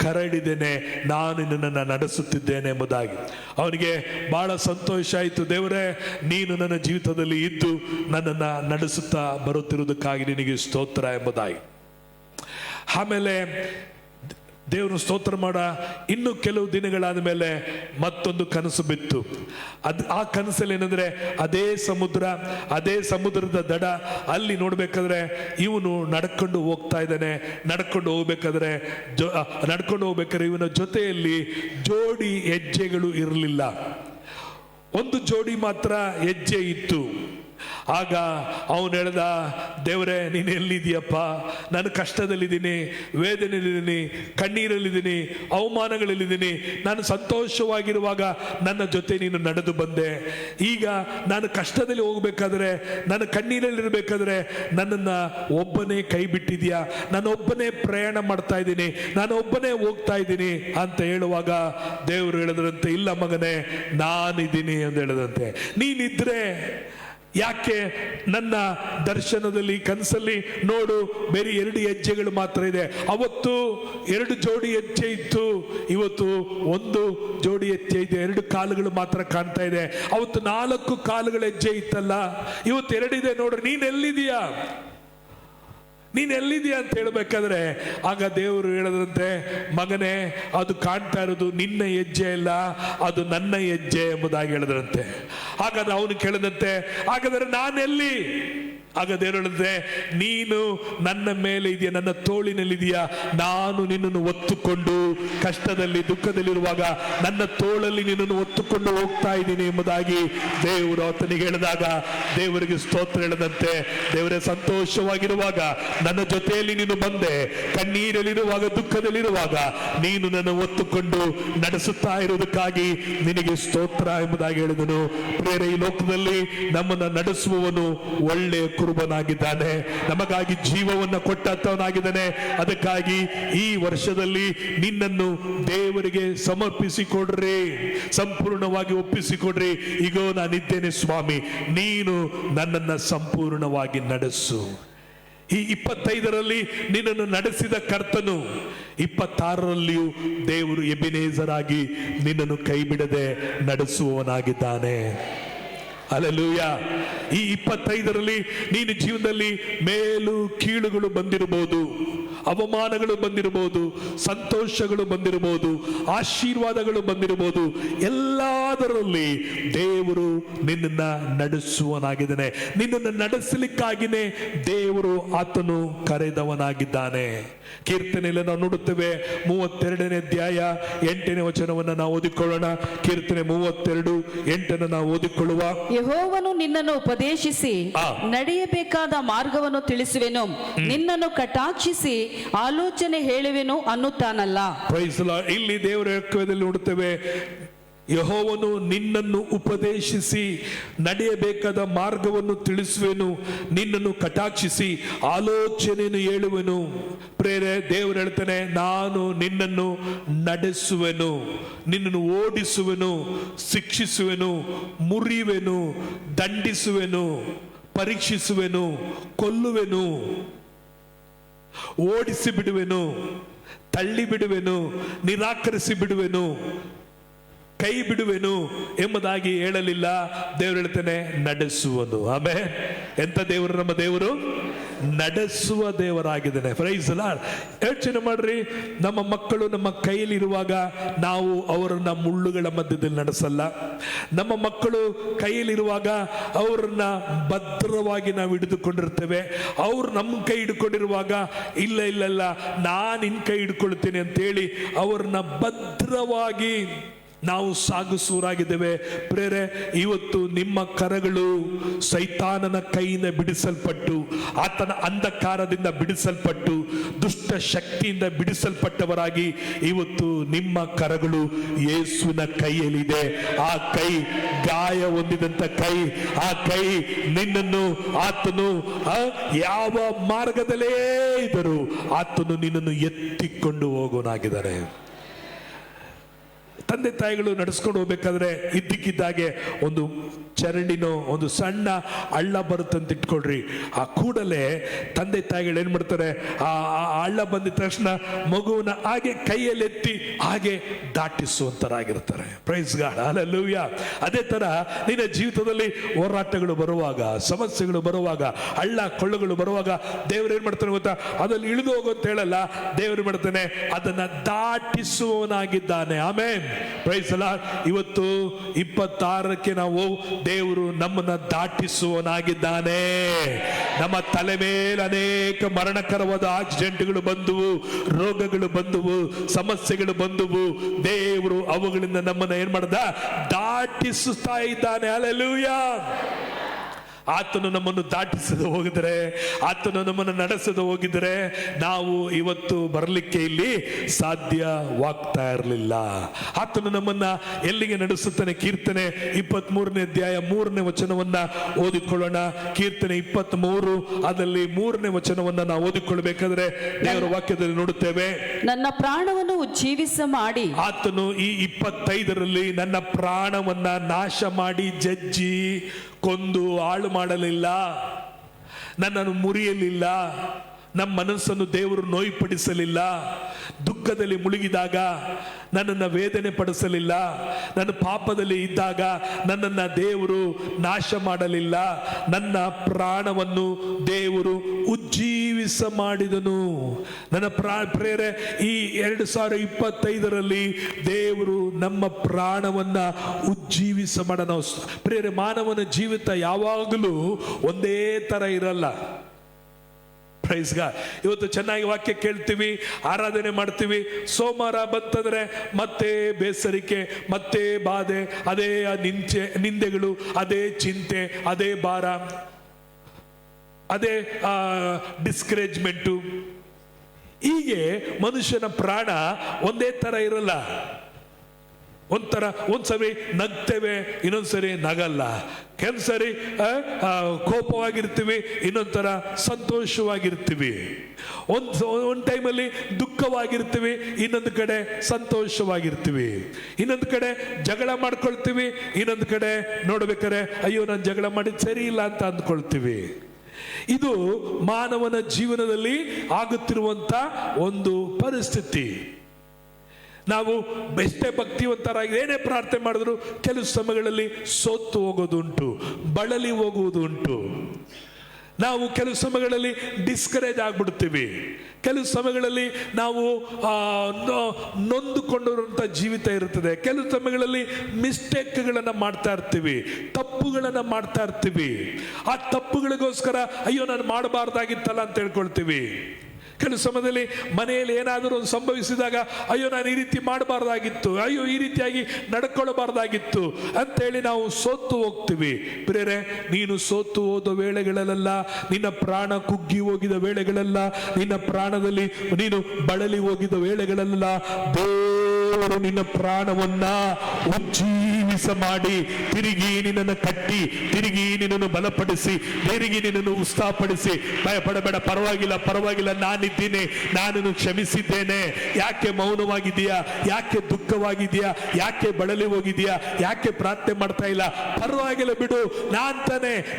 ಕರಡಿದ್ದೇನೆ, ನಾನು ನಿನ್ನನ್ನು ನಡೆಸುತ್ತಿದ್ದೇನೆ ಎಂಬುದಾಗಿ. ಅವನಿಗೆ ಬಹಳ ಸಂತೋಷ ಆಯಿತು. ದೇವರೇ, ನೀನು ನನ್ನ ಜೀವಿತದಲ್ಲಿ ಇದ್ದು ನನ್ನನ್ನು ನಡೆಸುತ್ತಾ ಬರುತ್ತಿರುವುದಕ್ಕಾಗಿ ನಿನಗೆ ಸ್ತೋತ್ರ ಎಂಬುದಾಗಿ. ಆಮೇಲೆ ದೇವರು ಸ್ತೋತ್ರ ಮಾಡ ಇನ್ನು ಕೆಲವು ದಿನಗಳಾದ ಮೇಲೆ ಮತ್ತೊಂದು ಕನಸು ಬಿತ್ತು. ಆ ಕನಸಲ್ಲಿ ಏನಂದ್ರೆ, ಅದೇ ಸಮುದ್ರದ ದಡ ಅಲ್ಲಿ ನೋಡ್ಬೇಕಾದ್ರೆ ಇವನು ನಡ್ಕೊಂಡು ಹೋಗ್ತಾ ಇದ್ದಾನೆ. ನಡ್ಕೊಂಡು ಹೋಗ್ಬೇಕಾದ್ರೆ ಇವನ ಜೊತೆಯಲ್ಲಿ ಜೋಡಿ ಹೆಜ್ಜೆಗಳು ಇರಲಿಲ್ಲ, ಒಂದು ಜೋಡಿ ಮಾತ್ರ ಹೆಜ್ಜೆ ಇತ್ತು. ಆಗ ಅವನು ಹೇಳ್ದ, ದೇವರೇ ನೀನು ಎಲ್ಲಿದೆಯಪ್ಪ? ನಾನು ಕಷ್ಟದಲ್ಲಿದ್ದೀನಿ, ವೇದನೆಯಲ್ಲಿದ್ದೀನಿ, ಕಣ್ಣೀರಲ್ಲಿದ್ದೀನಿ, ಅವಮಾನಗಳಲ್ಲಿದ್ದೀನಿ. ನಾನು ಸಂತೋಷವಾಗಿರುವಾಗ ನನ್ನ ಜೊತೆ ನೀನು ನಡೆದು ಬಂದೆ. ಈಗ ನಾನು ಕಷ್ಟದಲ್ಲಿ ಹೋಗ್ಬೇಕಾದ್ರೆ, ನಾನು ಕಣ್ಣೀರಲ್ಲಿರ್ಬೇಕಾದ್ರೆ ನನ್ನನ್ನು ಒಬ್ಬನೇ ಕೈ ಬಿಟ್ಟಿದ್ಯಾ, ನಾನು ಒಬ್ಬನೇ ಪ್ರಯಾಣ ಮಾಡ್ತಾ ಇದ್ದೀನಿ, ನಾನು ಒಬ್ಬನೇ ಹೋಗ್ತಾ ಇದ್ದೀನಿ ಅಂತ ಹೇಳುವಾಗ ದೇವರು ಹೇಳಿದ್ರಂತೆ, ಇಲ್ಲ ಮಗನೇ ನಾನಿದ್ದೀನಿ ಅಂತ ಹೇಳಿದಂತೆ. ನೀನಿದ್ರೆ ಯಾಕೆ ನನ್ನ ದರ್ಶನದಲ್ಲಿ, ಕನಸಲ್ಲಿ ನೋಡು, ಬೇರೆ 2 ಹೆಜ್ಜೆಗಳು ಮಾತ್ರ ಇದೆ. ಅವತ್ತು 2 ಜೋಡಿ ಹೆಜ್ಜೆ ಇತ್ತು, ಇವತ್ತು 1 ಜೋಡಿ ಹೆಜ್ಜೆ ಇದೆ, 2 ಕಾಲುಗಳು ಮಾತ್ರ ಕಾಣ್ತಾ ಇದೆ. ಅವತ್ತು 4 ಕಾಲುಗಳ ಹೆಜ್ಜೆ ಇತ್ತಲ್ಲ, ಇವತ್ತು 2 ಇದೆ. ನೋಡ್ರಿ, ನೀನ್ ಎಲ್ಲಿದೀಯಾ ಅಂತ ಹೇಳ್ಬೇಕಾದ್ರೆ ಆಗ ದೇವರು ಹೇಳದಂತೆ, ಮಗನೇ ಅದು ಕಾಣ್ತಾ ಇರೋದು ನಿನ್ನ ಹೆಜ್ಜೆ ಅಲ್ಲ, ಅದು ನನ್ನ ಹೆಜ್ಜೆ ಎಂಬುದಾಗಿ ಹೇಳಿದ್ರಂತೆ. ಹಾಗಾದ್ರೆ ಅವನು ಕೇಳದಂತೆ, ಹಾಗಾದ್ರೆ ನಾನೆಲ್ಲಿ? ಆಗ ದೇವರು ಹೇಳಿದ್ರೆ, ನೀನು ನನ್ನ ಮೇಲೆ ಇದೆಯಾ, ನನ್ನ ತೋಳಿನಲ್ಲಿದೆಯಾ, ನಾನು ನಿನ್ನನ್ನು ಒತ್ತುಕೊಂಡು ಕಷ್ಟದಲ್ಲಿ ದುಃಖದಲ್ಲಿರುವಾಗ ನನ್ನ ತೋಳಲ್ಲಿ ನಿನ್ನನ್ನು ಒತ್ತುಕೊಂಡು ಹೋಗ್ತಾ ಇದ್ದೀನಿ ಎಂಬುದಾಗಿ ದೇವರು ಆತನಿಗೆ ಹೇಳಿದಾಗ ದೇವರಿಗೆ ಸ್ತೋತ್ರ ಹೇಳದಂತೆ, ದೇವರೇ ಸಂತೋಷವಾಗಿರುವಾಗ ನನ್ನ ಜೊತೆಯಲ್ಲಿ ನೀನು ಬಂದೆ, ಕಣ್ಣೀರಲ್ಲಿರುವಾಗ ದುಃಖದಲ್ಲಿರುವಾಗ ನೀನು ನನ್ನ ಒತ್ತುಕೊಂಡು ನಡೆಸುತ್ತಾ ಇರುವುದಕ್ಕಾಗಿ ನಿನಗೆ ಸ್ತೋತ್ರ ಎಂಬುದಾಗಿ ಹೇಳಿದನು. ಪ್ರಿಯರೇ, ಈ ಲೋಕದಲ್ಲಿ ನಮ್ಮನ್ನು ನಡೆಸುವವನು ಒಳ್ಳೆಯ ಕುರುಬನಾಗಿದ್ದಾನೆ, ನಮಗಾಗಿ ಜೀವವನ್ನು ಕೊಟ್ಟವನಾಗಿದ್ದಾನೆ. ಅದಕ್ಕಾಗಿ ಈ ವರ್ಷದಲ್ಲಿ ನಿನ್ನನ್ನು ದೇವರಿಗೆ ಸಮರ್ಪಿಸಿಕೊಡ್ರಿ, ಸಂಪೂರ್ಣವಾಗಿ ಒಪ್ಪಿಸಿಕೊಡ್ರಿ. ಈಗ ನಾನಿದ್ದೇನೆ ಸ್ವಾಮಿ, ನೀನು ನನ್ನನ್ನು ಸಂಪೂರ್ಣವಾಗಿ ನಡೆಸು. ಈ 25ರಲ್ಲಿ ನಿನ್ನನ್ನು ನಡೆಸಿದ ಕರ್ತನು 26ರಲ್ಲಿಯೂ ದೇವರು ಎಬೆನೇಜರಾಗಿ ನಿನ್ನನ್ನು ಕೈ ಬಿಡದೆ ನಡೆಸುವವನಾಗಿದ್ದಾನೆ. ಹಲ್ಲೆಲೂಯ. ಈ 25ರಲ್ಲಿ ನೀನು ಜೀವನದಲ್ಲಿ ಮೇಲು ಕೀಳುಗಳು ಬಂದಿರಬಹುದು, ಅವಮಾನಗಳು ಬಂದಿರಬಹುದು, ಸಂತೋಷಗಳು ಬಂದಿರಬಹುದು, ಆಶೀರ್ವಾದಗಳು ಬಂದಿರಬಹುದು. ಎಲ್ಲದರಲ್ಲಿ ದೇವರು ನಿನ್ನನ್ನ ನಡೆಸುವನಾಗಿದ್ದಾನೆ. ನಿನ್ನನ್ನು ನಡೆಸಲಿಕ್ಕಾಗಿನೇ ದೇವರು ಆತನು ಕರೆದವನಾಗಿದ್ದಾನೆ. ಕೀರ್ತನೆಯಲ್ಲಿ ನಾವು ನೋಡುತ್ತೇವೆ 32ನೇ ಅಧ್ಯಾಯ 8ನೇ ವಚನವನ್ನು ನಾವು ಓದಿಕೊಳ್ಳೋಣ. ಕೀರ್ತನೆ 32:8 ನಾವು ಓದಿಕೊಳ್ಳುವ. ಯೆಹೋವನು ನಿನ್ನನ್ನು ಉಪದೇಶಿಸಿ ನಡೆಯಬೇಕಾದ ಮಾರ್ಗವನ್ನು ತಿಳಿಸುವೆನು, ನಿನ್ನನ್ನು ಕಟಾಕ್ಷಿಸಿ ಆಲೋಚನೆ ಹೇಳುವೆನು ಅನ್ನುತ್ತಾನಲ್ಲ. Praise the lord. ಇಲ್ಲಿ ದೇವರ ವಾಕ್ಯದಲ್ಲಿ ನೋಡುತ್ತೇವೆ, ಯೆಹೋವನು ನಿನ್ನನ್ನು ಉಪದೇಶಿಸಿ ನಡೆಯಬೇಕಾದ ಮಾರ್ಗವನ್ನು ತಿಳಿಸುವೆನು, ನಿನ್ನನ್ನು ಕಟಾಕ್ಷಿಸಿ ಆಲೋಚನೆಯನ್ನು ಹೇಳುವೆನು. ಪ್ರೇರೆ, ದೇವರು ಹೇಳ್ತಾನೆ, ನಾನು ನಿನ್ನನ್ನು ನಡೆಸುವೆನು, ನಿನ್ನನ್ನು ಓಡಿಸುವೆನು, ಶಿಕ್ಷಿಸುವೆನು, ಮುರಿಯುವೆನು, ದಂಡಿಸುವೆನು, ಪರೀಕ್ಷಿಸುವೆನು, ಕೊಲ್ಲುವೆನು, ಓಡಿಸಿ ಬಿಡುವೆನು, ತಳ್ಳಿ ಬಿಡುವೆನು, ನಿರಾಕರಿಸಿ ಬಿಡುವೆನು, ಕೈ ಬಿಡುವೆನು ಎಂಬುದಾಗಿ ಹೇಳಲಿಲ್ಲ. ದೇವರು ಹೇಳ್ತಾನೆ ನಡೆಸುವನು. ಆಮೇಲೆ ಎಂತ ದೇವರು? ನಮ್ಮ ದೇವರು ನಡೆಸುವ ದೇವರಾಗಿದ್ದಾನೆ. Price the lord. ಯೋಚನೆ ಮಾಡ್ರಿ, ನಮ್ಮ ಮಕ್ಕಳು ನಮ್ಮ ಕೈಯಲ್ಲಿರುವಾಗ ನಾವು ಅವರನ್ನ ಮುಳ್ಳುಗಳ ಮಧ್ಯದಲ್ಲಿ ನಡೆಸಲ್ಲ. ನಮ್ಮ ಮಕ್ಕಳು ಕೈಯಲ್ಲಿರುವಾಗ ಅವರನ್ನ ಭದ್ರವಾಗಿ ನಾವು ಹಿಡಿದುಕೊಂಡಿರ್ತೇವೆ. ಅವ್ರು ನಮ್ಮ ಕೈ ಹಿಡ್ಕೊಂಡಿರುವಾಗ ಇಲ್ಲ ಇಲ್ಲ ಇಲ್ಲ ನಾನು ನಿನ್ನ ಕೈ ಹಿಡ್ಕೊಳ್ತೇನೆ ಅಂತೇಳಿ ಅವ್ರನ್ನ ಭದ್ರವಾಗಿ ನಾವು ಸಾಗಿಸುವರಾಗಿದ್ದೇವೆ. ಪ್ರೇರೆ, ಇವತ್ತು ನಿಮ್ಮ ಕರಗಳು ಸೈತಾನನ ಕೈಯಿಂದ ಬಿಡಿಸಲ್ಪಟ್ಟು, ಆತನ ಅಂಧಕಾರದಿಂದ ಬಿಡಿಸಲ್ಪಟ್ಟು, ದುಷ್ಟ ಶಕ್ತಿಯಿಂದ ಬಿಡಿಸಲ್ಪಟ್ಟವರಾಗಿ ಇವತ್ತು ನಿಮ್ಮ ಕರಗಳು ಯೇಸುವಿನ ಕೈಯಲ್ಲಿದೆ. ಆ ಕೈ ಗಾಯ ಹೊಂದಿದಂತ ಕೈ, ಆ ಕೈ ನಿನ್ನನ್ನು ಆತನು ಯಾವ ಮಾರ್ಗದಲ್ಲೇ ಇದ್ದರೂ ಆತನು ನಿನ್ನನ್ನು ಎತ್ತಿಕೊಂಡು ಹೋಗೋನಾಗಿದ್ದಾನೆ. ತಂದೆ ತಾಯಿಗಳು ನಡೆಸ್ಕೊಂಡು ಹೋಗ್ಬೇಕಾದ್ರೆ ಇದ್ದಕ್ಕಿದ್ದಾಗೆ ಒಂದು ಚರಂಡಿನೋ ಒಂದು ಸಣ್ಣ ಹಳ್ಳ ಬರುತ್ತಂತ ಇಟ್ಕೊಳ್ರಿ. ಆ ಕೂಡಲೇ ತಂದೆ ತಾಯಿಗಳು ಏನ್ ಮಾಡ್ತಾರೆ, ಆ ಹಳ್ಳ ಬಂದಿದ ತಕ್ಷಣ ಮಗುವನ್ನ ಹಾಗೆ ಕೈಯಲ್ಲಿ ಎತ್ತಿ ಹಾಗೆ ದಾಟಿಸುವಂತರಾಗಿರ್ತಾರೆ. Praise God, hallelujah. ಅದೇ ತರ ನಿನ್ನ ಜೀವಿತದಲ್ಲಿ ಹೋರಾಟಗಳು ಬರುವಾಗ, ಸಮಸ್ಯೆಗಳು ಬರುವಾಗ, ಹಳ್ಳ ಕೊಳ್ಳಗಳು ಬರುವಾಗ ದೇವರು ಏನ್ ಮಾಡ್ತಾನೆ ಗೊತ್ತಾ? ಅದ್ರಲ್ಲಿ ಇಳಿದು ಹೋಗು ಅಂತ ಹೇಳಲ್ಲ, ದೇವರು ಮಾಡ್ತಾನೆ ಅದನ್ನ ದಾಟಿಸುವವನಾಗಿದ್ದಾನೆ. ಆಮೆನ್. Praise the Lord. ಇವತ್ತು 26ಕ್ಕೆ ನಾವು ದೇವರು ನಮ್ಮನ್ನ ದಾಟಿಸುವನಾಗಿದ್ದಾನೆ. ನಮ್ಮ ತಲೆ ಮೇಲೆ ಅನೇಕ ಮರಣಕರವಾದ ಆಕ್ಸಿಡೆಂಟ್ಗಳು ಬಂದುವು, ರೋಗಗಳು ಬಂದುವು, ಸಮಸ್ಯೆಗಳು ಬಂದುವು. ದೇವರು ಅವುಗಳಿಂದ ನಮ್ಮನ್ನ ಏನ್ ಮಾಡ್ದ? ದಾಟಿಸುತ್ತಾ ಇದ್ದಾನೆ. ಹಲ್ಲೆಲೂಯಾ. ಆತನು ನಮ್ಮನ್ನು ದಾಟಿಸದೆ ಹೋಗಿದ್ರೆ, ಆತನು ನಮ್ಮನ್ನು ನಡೆಸದೆ ಹೋಗಿದ್ರೆ ನಾವು ಇವತ್ತು ಬರಲಿಕ್ಕೆ ಇಲ್ಲಿ ಸಾಧ್ಯವಾಗ್ತಾ ಇರಲಿಲ್ಲ. ಆತನು ನಮ್ಮನ್ನ ಎಲ್ಲಿಗೆ ನಡೆಸುತ್ತಾನೆ? ಕೀರ್ತನೆ 23ನೇ ಅಧ್ಯಾಯ 3ನೇ ವಚನವನ್ನ ಓದಿಕೊಳ್ಳೋಣ. ಕೀರ್ತನೆ 23 ಅದರಲ್ಲಿ 3ನೇ ವಚನವನ್ನ ನಾವು ಓದಿಕೊಳ್ಬೇಕಾದ್ರೆ ದೇವರ ವಾಕ್ಯದಲ್ಲಿ ನೋಡುತ್ತೇವೆ, ನನ್ನ ಪ್ರಾಣವನ್ನು ಉಜ್ಜೀವಿಸ ಮಾಡಿ. ಆತನು ಈ 25ರಲ್ಲಿ ನನ್ನ ಪ್ರಾಣವನ್ನ ನಾಶ ಮಾಡಿ ಜಜ್ಜಿ ಕೊಂದು ಹಾಳು ಮಾಡಲಿಲ್ಲ, ನನ್ನನ್ನು ಮುರಿಯಲಿಲ್ಲ, ನಮ್ಮ ಮನಸ್ಸನ್ನು ದೇವರು ನೋಯ್ಪಡಿಸಲಿಲ್ಲ. ದುಃಖದಲ್ಲಿ ಮುಳುಗಿದಾಗ ನನ್ನನ್ನು ವೇದನೆ ಪಡಿಸಲಿಲ್ಲ. ನನ್ನ ಪಾಪದಲ್ಲಿ ಇದ್ದಾಗ ನನ್ನನ್ನು ದೇವರು ನಾಶ ಮಾಡಲಿಲ್ಲ. ನನ್ನ ಪ್ರಾಣವನ್ನು ದೇವರು ಉಜ್ಜೀವಿಸ ಮಾಡಿದನು. ನನ್ನ ಪ್ರೇರೆ, ಈ 2025ರಲ್ಲಿ ದೇವರು ನಮ್ಮ ಪ್ರಾಣವನ್ನ ಉಜ್ಜೀವಿಸ ಮಾಡ. ನಾವು ಪ್ರೇರೆ, ಮಾನವನ ಜೀವಿತ ಯಾವಾಗಲೂ ಒಂದೇ ತರ ಇರಲ್ಲ. Praise God. ಇವತ್ತು ಚೆನ್ನಾಗಿ ವಾಕ್ಯ ಕೇಳ್ತೀವಿ, ಆರಾಧನೆ ಮಾಡ್ತೀವಿ. ಸೋಮವಾರ ಬಂತಂದ್ರೆ ಮತ್ತೆ ಬೇಸರಿಕೆ, ಮತ್ತೆ ಬಾಧೆ, ಅದೇ ನಿಂದೆಗಳು, ಅದೇ ಚಿಂತೆ, ಅದೇ ಭಾರ, ಅದೇ ಡಿಸ್ಕರೇಜ್ಮೆಂಟು. ಹೀಗೆ ಮನುಷ್ಯನ ಪ್ರಾಣ ಒಂದೇ ತರ ಇರಲ್ಲ. ಒಂದ್ಸರಿ ನಗ್ತೇವೆ, ಇನ್ನೊಂದ್ಸರಿ ನಗಲ್ಲ. ಕೆಲಸರಿ ಕೋಪವಾಗಿರ್ತೀವಿ, ಇನ್ನೊಂಥರ ಸಂತೋಷವಾಗಿರ್ತೀವಿ. ಒಂದ್ ಟೈಮಲ್ಲಿ ದುಃಖವಾಗಿರ್ತೀವಿ, ಇನ್ನೊಂದು ಕಡೆ ಸಂತೋಷವಾಗಿರ್ತೀವಿ. ಇನ್ನೊಂದು ಕಡೆ ಜಗಳ ಮಾಡ್ಕೊಳ್ತೀವಿ, ಇನ್ನೊಂದು ಕಡೆ ನೋಡ್ಬೇಕಾರೆ ಅಯ್ಯೋ ನಾನು ಜಗಳ ಮಾಡಿದ್ ಸರಿ ಇಲ್ಲ ಅಂತ ಅಂದ್ಕೊಳ್ತೀವಿ. ಇದು ಮಾನವನ ಜೀವನದಲ್ಲಿ ಆಗುತ್ತಿರುವಂತ ಒಂದು ಪರಿಸ್ಥಿತಿ. ನಾವು ಎಷ್ಟೇ ಭಕ್ತಿವಂತರಾಗಿ ಏನೇ ಪ್ರಾರ್ಥನೆ ಮಾಡಿದ್ರು ಕೆಲವು ಸಮಯಗಳಲ್ಲಿ ಸೋತು ಹೋಗೋದುಂಟು, ಬಳಲಿ ಹೋಗುವುದುಂಟು. ನಾವು ಕೆಲವು ಸಮಯಗಳಲ್ಲಿ ಡಿಸ್ಕರೇಜ್ ಆಗ್ಬಿಡ್ತೀವಿ. ಕೆಲವು ಸಮಯಗಳಲ್ಲಿ ನಾವು ನೊಂದುಕೊಂಡಿರುವಂಥ ಜೀವಿತ ಇರುತ್ತದೆ. ಕೆಲವು ಸಮಯಗಳಲ್ಲಿ ಮಿಸ್ಟೇಕ್ಗಳನ್ನು ಮಾಡ್ತಾ ಇರ್ತೀವಿ, ತಪ್ಪುಗಳನ್ನು ಮಾಡ್ತಾ ಇರ್ತೀವಿ. ಆ ತಪ್ಪುಗಳಿಗೋಸ್ಕರ ಅಯ್ಯೋ ನಾನು ಮಾಡಬಾರ್ದಾಗಿತ್ತಲ್ಲ ಅಂತ ಹೇಳ್ಕೊಳ್ತೀವಿ. ಕೆಲವು ಸಮಯದಲ್ಲಿ ಮನೆಯಲ್ಲಿ ಏನಾದರೂ ಒಂದು ಸಂಭವಿಸಿದಾಗ ಅಯ್ಯೋ ನಾನು ಈ ರೀತಿ ಮಾಡಬಾರ್ದಾಗಿತ್ತು, ಅಯ್ಯೋ ಈ ರೀತಿಯಾಗಿ ನಡ್ಕೊಳ್ಳಬಾರ್ದಾಗಿತ್ತು ಅಂತೇಳಿ ನಾವು ಸೋತು ಹೋಗ್ತೀವಿ. ಪ್ರಿಯರೇ, ನೀನು ಸೋತು ಹೋದ ವೇಳೆಗಳಲ್ಲ, ನಿನ್ನ ಪ್ರಾಣ ಕುಗ್ಗಿ ಹೋಗಿದ ವೇಳೆಗಳಲ್ಲ, ನಿನ್ನ ಪ್ರಾಣದಲ್ಲಿ ನೀನು ಬಳಲಿ ಹೋಗಿದ ವೇಳೆಗಳಲ್ಲ, ದೇವರು ನಿನ್ನ ಪ್ರಾಣವನ್ನ ಉಜ್ಜೀವಿಸ ಮಾಡಿ ತಿರುಗಿ ನಿನ್ನನ್ನು ಕಟ್ಟಿ, ತಿರುಗಿ ನಿನ್ನನ್ನು ಬಲಪಡಿಸಿ, ತಿರುಗಿ ನಿನ್ನನ್ನು ಉತ್ಸಾಹಪಡಿಸಿ, ಭಯಪಡಬೇಡ, ಪರವಾಗಿಲ್ಲ ಪರವಾಗಿಲ್ಲ, ನಾನಿದ್ದೀನಿ, ನಾನನ್ನು ಕ್ಷಮಿಸಿದ್ದೇನೆ. ಯಾಕೆ ಮೌನವಾಗಿದೆಯಾ? ಯಾಕೆ ದುಃಖವಾಗಿದೆಯಾ? ಯಾಕೆ ಬಳಲಿ ಹೋಗಿದೆಯಾ? ಯಾಕೆ ಪ್ರಾರ್ಥನೆ ಮಾಡ್ತಾ ಇಲ್ಲ? ಪರವಾಗಿಲ್ಲ ಬಿಡು,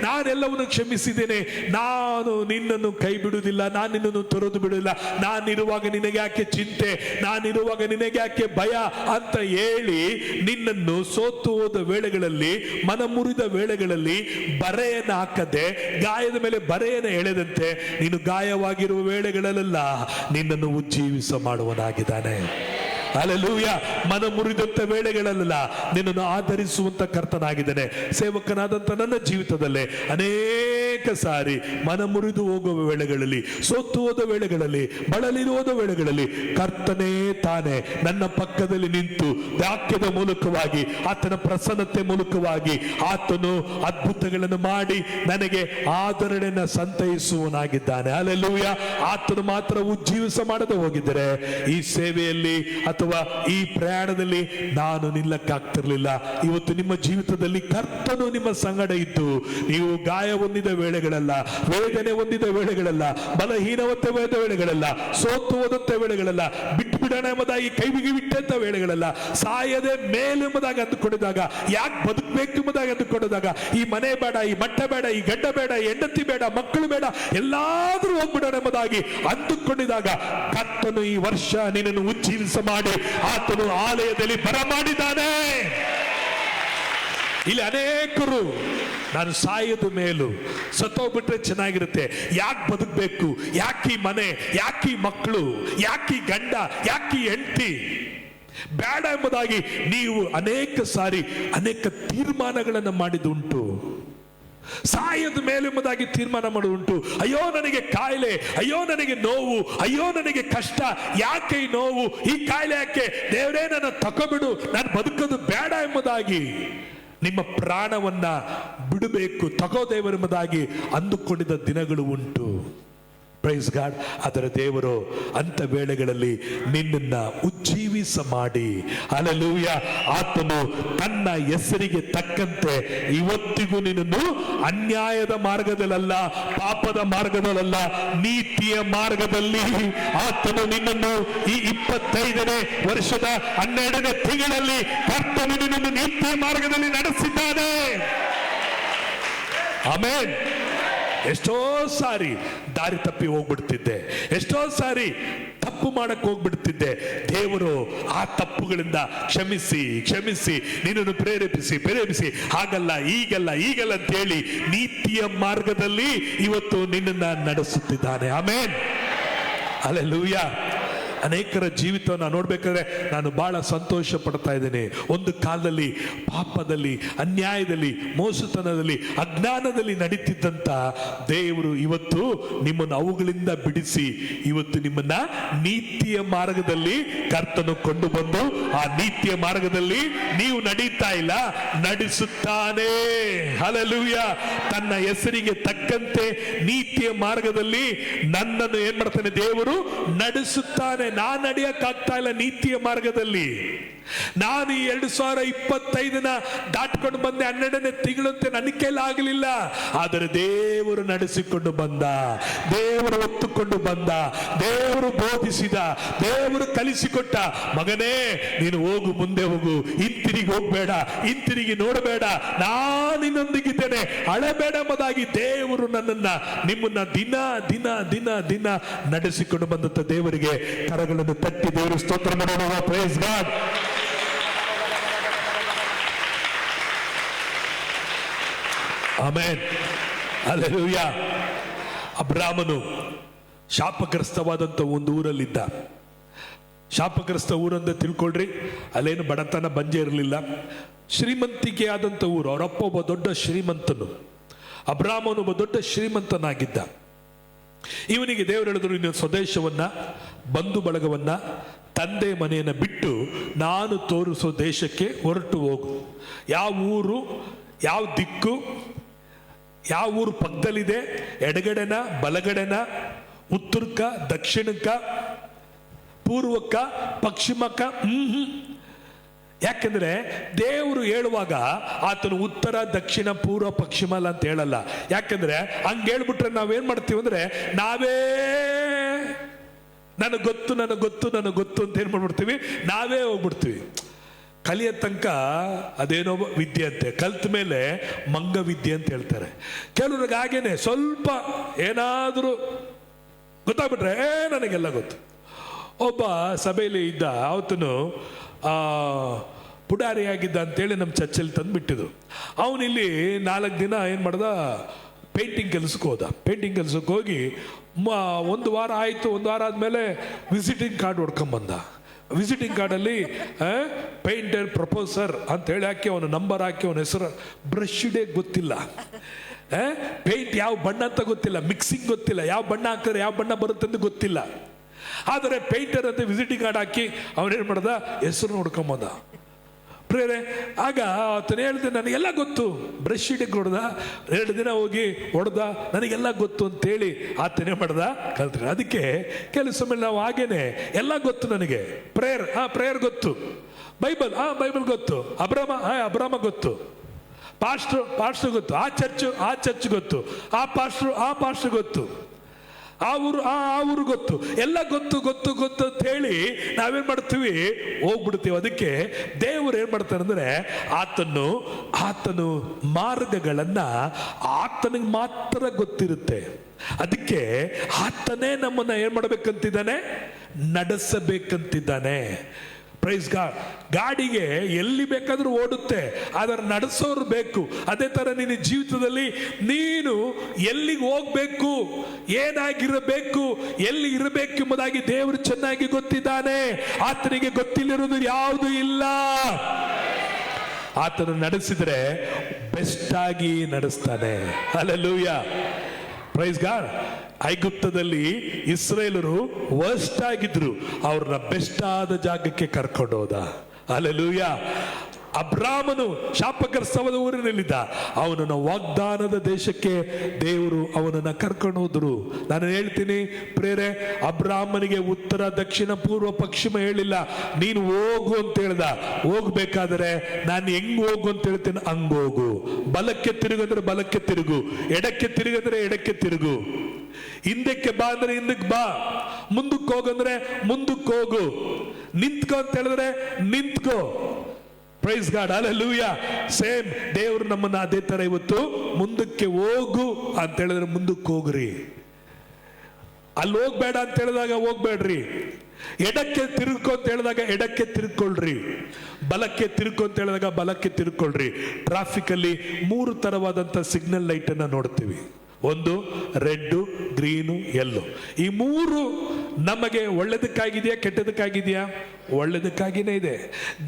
ನಾನೆಲ್ಲವನ್ನು ಕ್ಷಮಿಸಿದ್ದೇನೆ, ನಾನು ನಿನ್ನನ್ನು ಕೈ ಬಿಡುವುದಿಲ್ಲ, ನಾನು ನಿನ್ನನ್ನು ತೊರೆದು ಬಿಡುವುದಿಲ್ಲ, ನಾನಿರುವಾಗ ನಿನಗೆ ಯಾಕೆ ಚಿಂತೆ, ನಾನಿರುವಾಗ ನಿನಗೆ ಯಾಕೆ ಭಯ ಅಂತ ಹೇಳಿ ನಿನ್ನನ್ನು ಸೋತು ಹೋದ ವೇಳೆಗಳಲ್ಲಿ, ಮನ ಮುರಿದ ವೇಳೆಗಳಲ್ಲಿ ಬರೆಯನ್ನು ಹಾಕದೆ, ಗಾಯದ ಮೇಲೆ ಬರೆಯನ್ನು ಎಳೆದಂತೆ ನೀನು ಗಾಯವಾಗಿರುವ ವೇಳೆಗಳಲ್ಲ ನಿನ್ನನ್ನು ಉಜ್ಜೀವಿಸ ಮಾಡುವನಾಗಿದ್ದಾನೆ. ಹಲ್ಲೆಲೂಯಾ. ಮನ ಮುರಿದಂತ ವೇಳೆಗಳಲ್ಲ ನಿನ್ನನ್ನು ಆಧರಿಸುವಂತ ಕರ್ತನಾಗಿದ್ದಾನೆ. ಸೇವಕನಾದಂತ ನನ್ನ ಜೀವಿತದಲ್ಲೇ ಅನೇಕ ಸಾರಿ ಮನ ಮುರಿದು ಹೋಗುವ ವೇಳೆಗಳಲ್ಲಿ, ಸೋತು ಹೋದ ವೇಳೆಗಳಲ್ಲಿ, ಬಳಲಿರುವುದ ವೇಳೆಗಳಲ್ಲಿ ಕರ್ತನೇ ತಾನೇ ನನ್ನ ಪಕ್ಕದಲ್ಲಿ ನಿಂತು ವಾಕ್ಯದ ಮೂಲಕವಾಗಿ, ಆತನ ಪ್ರಸನ್ನತೆ ಮೂಲಕವಾಗಿ ಆತನು ಅದ್ಭುತಗಳನ್ನು ಮಾಡಿ ನನಗೆ ಆದರಣೆಯನ್ನು ಸಂತೈಸುವನಾಗಿದ್ದಾನೆ. ಹಲ್ಲೆಲೂಯಾ. ಆತನು ಮಾತ್ರ ಉಜ್ಜೀವಿಸ ಮಾಡದೆ ಹೋಗಿದ್ದರೆ ಈ ಸೇವೆಯಲ್ಲಿ ಅಥವಾ ಈ ಪ್ರಯಾಣದಲ್ಲಿ ನಾನು ನಿಲ್ಲಕ್ಕಾಗ್ತಿರ್ಲಿಲ್ಲ. ಇವತ್ತು ನಿಮ್ಮ ಜೀವಿತದಲ್ಲಿ ಕರ್ತನು ನಿಮ್ಮ ಸಂಗಡ ಇದ್ದು ನೀವು ಗಾಯ ಹೊಂದಿದ ವೇಳೆಗಳಲ್ಲ, ವೇದನೆ ಹೊಂದಿದ ವೇಳೆಗಳಲ್ಲ, ಬಲಹೀನವಂತ ವೇಳೆಗಳಲ್ಲ, ಸೋತು ಹೋದಂತ ವೇಳೆಗಳಲ್ಲ, ಬಿಟ್ಟು ಬಿಡೋಣ ಎಂಬುದಾಗಿ ಕೈ ಬಿಟ್ಟಂತ ವೇಳೆಗಳಲ್ಲ, ಸಾಯದೆ ಮೇಲೆಂಬುದಾಗಿ ಅಂದುಕೊಂಡಿದಾಗ, ಯಾಕೆ ಬದುಕಬೇಕು ಎಂಬುದಾಗಿ ಅಂದುಕೊಂಡಿದಾಗ, ಈ ಮನೆ ಬೇಡ, ಈ ಮಟ್ಟ ಬೇಡ, ಈ ಗಂಡ ಬೇಡ, ಹೆಂಡತಿ ಬೇಡ, ಮಕ್ಕಳು ಬೇಡ, ಎಲ್ಲಾದ್ರೂ ಹೋಗ್ಬಿಡೋಣ ಎಂಬುದಾಗಿ ಅಂದುಕೊಂಡಿದಾಗ ಕರ್ತನು ಈ ವರ್ಷ ನಿನ್ನನ್ನು ಉಜ್ಜೀವಿಸ ಮಾಡಿ ಆತನು ಆಲಯದಲ್ಲಿ ಬರಮಾಡಿದ್ದಾನೆ. ಇಲ್ಲಿ ಅನೇಕರು ನಾನು ಸಾಯೋದು ಮೇಲು, ಸತ್ತೋಗ್ಬಿಟ್ರೆ ಚೆನ್ನಾಗಿರುತ್ತೆ, ಯಾಕೆ ಬದುಕಬೇಕು, ಯಾಕೆ ಈ ಮನೆ, ಯಾಕೆ ಈ ಮಕ್ಕಳು, ಯಾಕೆ ಈ ಗಂಡ, ಯಾಕೆ ಈ ಹೆಂಡತಿ ಬೇಡ ಎಂಬುದಾಗಿ ನೀವು ಅನೇಕ ಸಾರಿ ಅನೇಕ ತೀರ್ಮಾನಗಳನ್ನು ಮಾಡಿದುಂಟು. ಸಾಯದ ಮೇಲೆಂಬುದಾಗಿ ತೀರ್ಮಾನ ಮಾಡುವುದುಂಟು. ಅಯ್ಯೋ ನನಗೆ ಕಾಯಿಲೆ, ಅಯ್ಯೋ ನನಗೆ ನೋವು, ಅಯ್ಯೋ ನನಗೆ ಕಷ್ಟ, ಯಾಕೆ ಈ ನೋವು, ಈ ಕಾಯಿಲೆ ಯಾಕೆ, ದೇವರೇ ನನ್ನ ತಕೊಬಿಡು, ನಾನು ಬದುಕೋದು ಬೇಡ ಎಂಬುದಾಗಿ ನಿಮ್ಮ ಪ್ರಾಣವನ್ನ ಬಿಡಬೇಕು, ತಗೋ ದೇವರೆಂಬುದಾಗಿ ಅಂದುಕೊಂಡಿದ್ದ ದಿನಗಳು ಉಂಟು. Praise God. ಅದರ ದೇವರು ಅಂತ ವೇಳೆಗಳಲ್ಲಿ ನಿನ್ನನ್ನ ಉಜ್ಜೀವಿಸ ಮಾಡಿ, ಹಲ್ಲೆಲೂಯಾ, ಆತನು ತನ್ನ ಹೆಸರಿಗೆ ತಕ್ಕಂತೆ ಇವತ್ತಿಗೂ ನಿನ್ನನ್ನು ಅನ್ಯಾಯದ ಮಾರ್ಗದಲ್ಲ, ಪಾಪದ ಮಾರ್ಗದಲ್ಲ, ನೀತಿಯ ಮಾರ್ಗದಲ್ಲಿ ಆತನು ನಿನ್ನನ್ನು ಈ 25ನೇ ವರ್ಷದ 12ನೇ ತಿಂಗಳಲ್ಲಿ ಕರ್ತನು ನಿನ್ನನ್ನು ನೀತಿಯ ಮಾರ್ಗದಲ್ಲಿ ನಡೆಸಿದ್ದಾನೆ. ಆಮೆನ್. ಎಷ್ಟೋ ಸಾರಿ ದಾರಿ ತಪ್ಪಿ ಹೋಗ್ಬಿಡ್ತಿದ್ದೆ, ಎಷ್ಟೋ ಸಾರಿ ತಪ್ಪು ಮಾಡಕ್ ಹೋಗ್ಬಿಡ್ತಿದ್ದೆ. ದೇವರು ಆ ತಪ್ಪುಗಳಿಂದ ಕ್ಷಮಿಸಿ ಕ್ಷಮಿಸಿ ನಿನ್ನನ್ನು ಪ್ರೇರೇಪಿಸಿ ಹಾಗಲ್ಲ ಈಗಲ್ಲ ಅಂತ ಹೇಳಿ ನೀತಿಯ ಮಾರ್ಗದಲ್ಲಿ ಇವತ್ತು ನಿನ್ನನ್ನು ನಡೆಸುತ್ತಿದ್ದಾನೆ. ಆಮೆನ್. ಹಲ್ಲೆಲೂಯಾ. ಅನೇಕರ ಜೀವಿತವನ್ನು ನೋಡ್ಬೇಕಾದ್ರೆ ನಾನು ಬಹಳ ಸಂತೋಷ ಪಡ್ತಾ ಇದ್ದೇನೆ. ಒಂದು ಕಾಲದಲ್ಲಿ ಪಾಪದಲ್ಲಿ, ಅನ್ಯಾಯದಲ್ಲಿ, ಮೋಸತನದಲ್ಲಿ, ಅಜ್ಞಾನದಲ್ಲಿ ನಡೀತಿದ್ದಂತ ದೇವರು ಇವತ್ತು ನಿಮ್ಮನ್ನು ಅವುಗಳಿಂದ ಬಿಡಿಸಿ ಇವತ್ತು ನಿಮ್ಮನ್ನ ನೀತಿಯ ಮಾರ್ಗದಲ್ಲಿ ಕರ್ತನು ಕೊಂಡು ಬಂದು ಆ ನೀತಿಯ ಮಾರ್ಗದಲ್ಲಿ ನೀವು ನಡೀತಾ ಇಲ್ಲ, ನಡೆಸುತ್ತಾನೆ. ಹಲ್ಲೆಲೂಯಾ. ತನ್ನ ಹೆಸರಿಗೆ ತಕ್ಕಂತೆ ನೀತಿಯ ಮಾರ್ಗದಲ್ಲಿ ನನ್ನನ್ನು ಏನ್ ಮಾಡ್ತಾನೆ ದೇವರು ನಡೆಸುತ್ತಾನೆ. ನಾನು ನಡೆಯಕ್ಕಾಗ್ತಾ ಇಲ್ಲ ನೀತಿಯ ಮಾರ್ಗದಲ್ಲಿ. ನಾನು ಈ 2025 ದಾಟ್ಕೊಂಡು ಬಂದೆ, 12ನೇ ತಿಂಗಳಂತೆ ನನ್ನ ಕೈಲಿ ಆಗಲಿಲ್ಲ. ಆದರೆ ದೇವರು ನಡೆಸಿಕೊಂಡು ಬಂದ, ದೇವರು ಒತ್ತುಕೊಂಡು ಬಂದ, ದೇವರು ಬೋಧಿಸಿದ, ದೇವರು ಕಲಿಸಿಕೊಟ್ಟ. ಮಗನೇ, ನೀನು ಹೋಗು, ಮುಂದೆ ಹೋಗು, ಹಿಂತಿರುಗಿ ಹೋಗ್ಬೇಡ, ಹಿಂತಿರುಗಿ ನೋಡಬೇಡ, ನಾನು ನಿನ್ನೊಂದಿಗಿದ್ದೇನೆ, ಅಳಬೇಡ ಎಂಬುದಾಗಿ ದೇವರು ನನ್ನನ್ನ ನಿಮ್ಮನ್ನ ದಿನ ದಿನ ದಿನ ದಿನ ನಡೆಸಿಕೊಂಡು ಬಂದಂತ ದೇವರಿಗೆ ಕರಗಳನ್ನು ತಟ್ಟಿ ದೇವರು ಸ್ತೋತ್ರ ಮಾಡೋಣ. Praise God. ಆಮೆನ್. ಹಲ್ಲೆಲೂಯಾ. ಅಬ್ರಾಮನು ಶಾಪಗ್ರಸ್ತವಾದಂಥ ಒಂದು ಊರಲ್ಲಿದ್ದ. ಶಾಪಗ್ರಸ್ತ ಊರಂತ ತಿಳ್ಕೊಳ್ರಿ, ಅಲ್ಲೇನು ಬಡತನ ಬಂಜೆ ಇರಲಿಲ್ಲ, ಶ್ರೀಮಂತಿಕೆ ಆದಂಥ ಊರು. ಅವರಪ್ಪ ಒಬ್ಬ ದೊಡ್ಡ ಶ್ರೀಮಂತನು, ಅಬ್ರಾಮನು ಒಬ್ಬ ದೊಡ್ಡ ಶ್ರೀಮಂತನಾಗಿದ್ದ. ಇವನಿಗೆ ದೇವರು ಹೇಳಿದ್ರು, ಇನ್ನು ಸ್ವದೇಶವನ್ನ, ಬಂಧು ಬಳಗವನ್ನ, ತಂದೆ ಮನೆಯನ್ನು ಬಿಟ್ಟು ನಾನು ತೋರಿಸೋ ದೇಶಕ್ಕೆ ಹೊರಟು ಹೋಗು. ಯಾವ ಊರು, ಯಾವ ದಿಕ್ಕು, ಯಾವ ಊರು ಪಕ್ಕದಲ್ಲಿದೆ, ಎಡಗಡೆನ ಬಲಗಡೆನ, ಉತ್ತರಕ್ಕ ದಕ್ಷಿಣಕ್ಕ, ಪೂರ್ವಕ್ಕ ಪಶ್ಚಿಮಕ್ಕ, ಯಾಕೆಂದ್ರೆ ದೇವರು ಹೇಳುವಾಗ ಆತನು ಉತ್ತರ ದಕ್ಷಿಣ ಪೂರ್ವ ಪಶ್ಚಿಮ ಅಲ್ಲ ಅಂತ ಹೇಳಲ್ಲ. ಯಾಕಂದ್ರೆ ಹಂಗೆ ಹೇಳ್ಬಿಟ್ರೆ ನಾವೇನ್ ಮಾಡ್ತೀವಿ ಅಂದ್ರೆ, ನಾವೇ ನನಗೆ ಗೊತ್ತು ನನಗೆ ಗೊತ್ತು ನನಗೆ ಗೊತ್ತು ಅಂತ ಏನ್ ಮಾಡ್ಬಿಡ್ತೀವಿ, ನಾವೇ ಹೋಗ್ಬಿಡ್ತೀವಿ. ಕಲಿಯ ತನಕ ಅದೇನೋ ವಿದ್ಯೆ ಅಂತೆ, ಕಲ್ತ ಮೇಲೆ ಮಂಗ ವಿದ್ಯೆ ಅಂತ ಹೇಳ್ತಾರೆ. ಕೆಲವ್ರಿಗೆ ಹಾಗೇನೆ ಸ್ವಲ್ಪ ಏನಾದರೂ ಗೊತ್ತಾಗ್ಬಿಟ್ರೆ ನನಗೆಲ್ಲ ಗೊತ್ತು. ಒಬ್ಬ ಸಭೆಯಲ್ಲಿ ಇದ್ದ, ಅವತನು ಪುಡಾರಿಯಾಗಿದ್ದ ಅಂತೇಳಿ ನಮ್ಮ ಚರ್ಚಲ್ಲಿ ತಂದು ಬಿಟ್ಟಿದ್ರು. ಅವನಿಲ್ಲಿ 4 ದಿನ ಏನು ಮಾಡ್ದ, ಪೇಂಟಿಂಗ್ ಕೆಲಸಕ್ಕೆ ಹೋದ. ಪೇಂಟಿಂಗ್ ಕೆಲಸಕ್ಕೆ ಹೋಗಿ 1 ವಾರ ಆಯಿತು. 1 ವಾರ ಆದಮೇಲೆ ವಿಸಿಟಿಂಗ್ ಕಾರ್ಡ್ ಹೊಡ್ಕೊಂಬಂದ. ವಿಸಿಟಿಂಗ್ ಕಾರ್ಡಲ್ಲಿ ಪೇಂಟರ್ ಪ್ರಪೋಸರ್ ಅಂತ ಹೇಳಿ ಹಾಕಿ, ಅವನ ನಂಬರ್ ಹಾಕಿ, ಅವನ ಹೆಸರು, ಬ್ರಷ್ ಡೇ ಗೊತ್ತಿಲ್ಲ, ಪೇಂಟ್ ಯಾವ ಬಣ್ಣ ಅಂತ ಗೊತ್ತಿಲ್ಲ, ಮಿಕ್ಸಿಂಗ್ ಗೊತ್ತಿಲ್ಲ, ಯಾವ ಬಣ್ಣ ಹಾಕಿದ್ರೆ ಯಾವ ಬಣ್ಣ ಬರುತ್ತೆ ಅಂತ ಗೊತ್ತಿಲ್ಲ. ಆದರೆ ಪೇಂಟರ್ ಅಂತ ವಿಸಿಟಿಂಗ್ ಕಾರ್ಡ್ ಹಾಕಿ ಅವನೇನು ಮಾಡ್ದ, ಹೆಸರು ನೋಡ್ಕೊಂಬಂದ. ಪ್ರೇರೆ ಆಗ ಆತನ ಹೇಳಿದೆ, ನನಗೆಲ್ಲ ಗೊತ್ತು. ಬ್ರಷ್ ಹಿಡಿಗೆ ಹೊಡೆದ, 2 ದಿನ ಹೋಗಿ ಹೊಡೆದ, ನನಗೆಲ್ಲ ಗೊತ್ತು ಅಂತೇಳಿ ಆತನೇ ಮಾಡ್ದ, ಕಲ್ತ. ಅದಕ್ಕೆ ಕೆಲಸ ಮೇಲೆ ನಾವು ಹಾಗೇನೆ, ಎಲ್ಲ ಗೊತ್ತು ನನಗೆ. ಪ್ರೇಯರ್ ಗೊತ್ತು, ಬೈಬಲ್ ಗೊತ್ತು, ಅಬ್ರಾಮ ಗೊತ್ತು, ಪಾಸ್ಟರ್ ಗೊತ್ತು, ಆ ಚರ್ಚ್ ಗೊತ್ತು, ಆ ಪಾಸ್ಟರ್ ಗೊತ್ತು, ಆ ಊರು ಗೊತ್ತು, ಎಲ್ಲ ಗೊತ್ತು ಗೊತ್ತು ಗೊತ್ತು ಅಂತ ಹೇಳಿ ನಾವೇನ್ ಮಾಡ್ತೀವಿ, ಹೋಗ್ಬಿಡ್ತೀವಿ. ಅದಕ್ಕೆ ದೇವರು ಏನ್ ಮಾಡ್ತಾನೆ ಅಂದ್ರೆ, ಆತನು ಮಾರ್ಗಗಳನ್ನ ಆತನಿಗೆ ಮಾತ್ರ ಗೊತ್ತಿರುತ್ತೆ. ಅದಕ್ಕೆ ಆತನೇ ನಮ್ಮನ್ನ ಏನ್ ಮಾಡ್ಬೇಕಂತಿದ್ದಾನೆ, ನಡೆಸಬೇಕಂತಿದ್ದಾನೆ. Praise God. ಗಾಡಿಗೆ ಎಲ್ಲಿ ಬೇಕಾದ್ರೂ ಓಡುತ್ತೆ, ಆದರೆ ನಡೆಸೋರು ಬೇಕು. ಅದೇ ತರ ನಿನ್ನ ಜೀವಿತದಲ್ಲಿ ನೀನು ಎಲ್ಲಿಗೆ ಹೋಗ್ಬೇಕು, ಏನಾಗಿರಬೇಕು, ಎಲ್ಲಿ ಇರಬೇಕು ಎಂಬುದಾಗಿ ದೇವರು ಚೆನ್ನಾಗಿ ಗೊತ್ತಿದ್ದಾನೆ. ಆತನಿಗೆ ಗೊತ್ತಿಲ್ಲಿರುವುದು ಯಾವುದು ಇಲ್ಲ. ಆತನು ನಡೆಸಿದ್ರೆ ಬೆಸ್ಟ್ ಆಗಿ ನಡೆಸ್ತಾನೆ. Hallelujah, praise god. ಐಗುಪ್ತದಲ್ಲಿ ಇಸ್ರೇಲರು ವರ್ಸ್ಟ್ ಆಗಿದ್ರು, ಅವ್ರನ್ನ ಬೆಸ್ಟ್ ಆದ ಜಾಗಕ್ಕೆ ಕರ್ಕೊಂಡು ಹೋದ. ಹಲ್ಲೆಲೂಯಾ. ಅಬ್ರಾಮನು ಶಾಪಗ್ರಸ್ತವಾದ ಊರಿನಲ್ಲಿದ್ದ, ಅವನನ್ನ ವಾಗ್ದಾನದ ದೇಶಕ್ಕೆ ದೇವರು ಅವನನ್ನ ಕರ್ಕೊಂಡು ಹೋದ್ರು. ನಾನು ಹೇಳ್ತೀನಿ ಪ್ರೇರೆ, ಅಬ್ರಾಮನಿಗೆ ಉತ್ತರ ದಕ್ಷಿಣ ಪೂರ್ವ ಪಶ್ಚಿಮ ಹೇಳಿಲ್ಲ, ನೀನು ಹೋಗು ಅಂತ ಹೇಳ್ದ. ಹೋಗ್ಬೇಕಾದ್ರೆ ನಾನು ಹೆಂಗ್ ಹೋಗು ಅಂತ ಹೇಳ್ತೇನೆ, ಹಂಗ ಹೋಗು. ಬಲಕ್ಕೆ ತಿರುಗಂದ್ರೆ ಬಲಕ್ಕೆ ತಿರುಗು, ಎಡಕ್ಕೆ ತಿರುಗಂದ್ರೆ ಎಡಕ್ಕೆ ತಿರುಗು, ಹಿಂದಕ್ಕೆ ಬಾ ಅಂದ್ರೆ ಹಿಂದಕ್ಕೆ ಬಾ, ಮುಂದಕ್ಕೆ ಹೋಗಂದ್ರೆ ಮುಂದಕ್ಕೆ ಹೋಗು, ನಿಂತ್ಕೋ ಅಂತ ಹೇಳಿದ್ರೆ ನಿಂತ್ಕೋ. Praise God. ಹಲ್ಲೆಲೂಯಾ. ಸೇಮ್ ದೇವರು ನಮ್ಮನ್ನ ಅದೇ ತರ ಇವತ್ತು ಮುಂದಕ್ಕೆ ಹೋಗು ಅಂತ ಹೇಳಿದ್ರೆ ಮುಂದಕ್ಕೆ ಹೋಗ್ರಿ, ಅಲ್ಲಿ ಹೋಗ್ಬೇಡ ಅಂತ ಹೇಳಿದಾಗ ಹೋಗ್ಬೇಡ್ರಿ, ಎಡಕ್ಕೆ ತಿರುಗ್ಕೊ ಅಂತ ಹೇಳಿದಾಗ ಎಡಕ್ಕೆ ತಿರುಗ್ಕೊಳ್ರಿ, ಬಲಕ್ಕೆ ತಿರುಗ್ಕೊ ಅಂತ ಹೇಳಿದಾಗ ಬಲಕ್ಕೆ ತಿರುಗ್ಕೊಳ್ರಿ. ಟ್ರಾಫಿಕ್ ಅಲ್ಲಿ 3 ತರವಾದಂತ ಸಿಗ್ನಲ್ ಲೈಟ್ ಅನ್ನ ನೋಡ್ತೀವಿ. ಒಂದು ರೆಡ್, ಗ್ರೀನು, ಯೆಲ್ಲೋ. ಈ 3 ನಮಗೆ ಒಳ್ಳೆದಕ್ಕಾಗಿದೆಯಾ ಕೆಟ್ಟದಕ್ಕಾಗಿದೆಯಾ? ಒಳ್ಳೆದಕ್ಕಾಗಿನೇ ಇದೆ.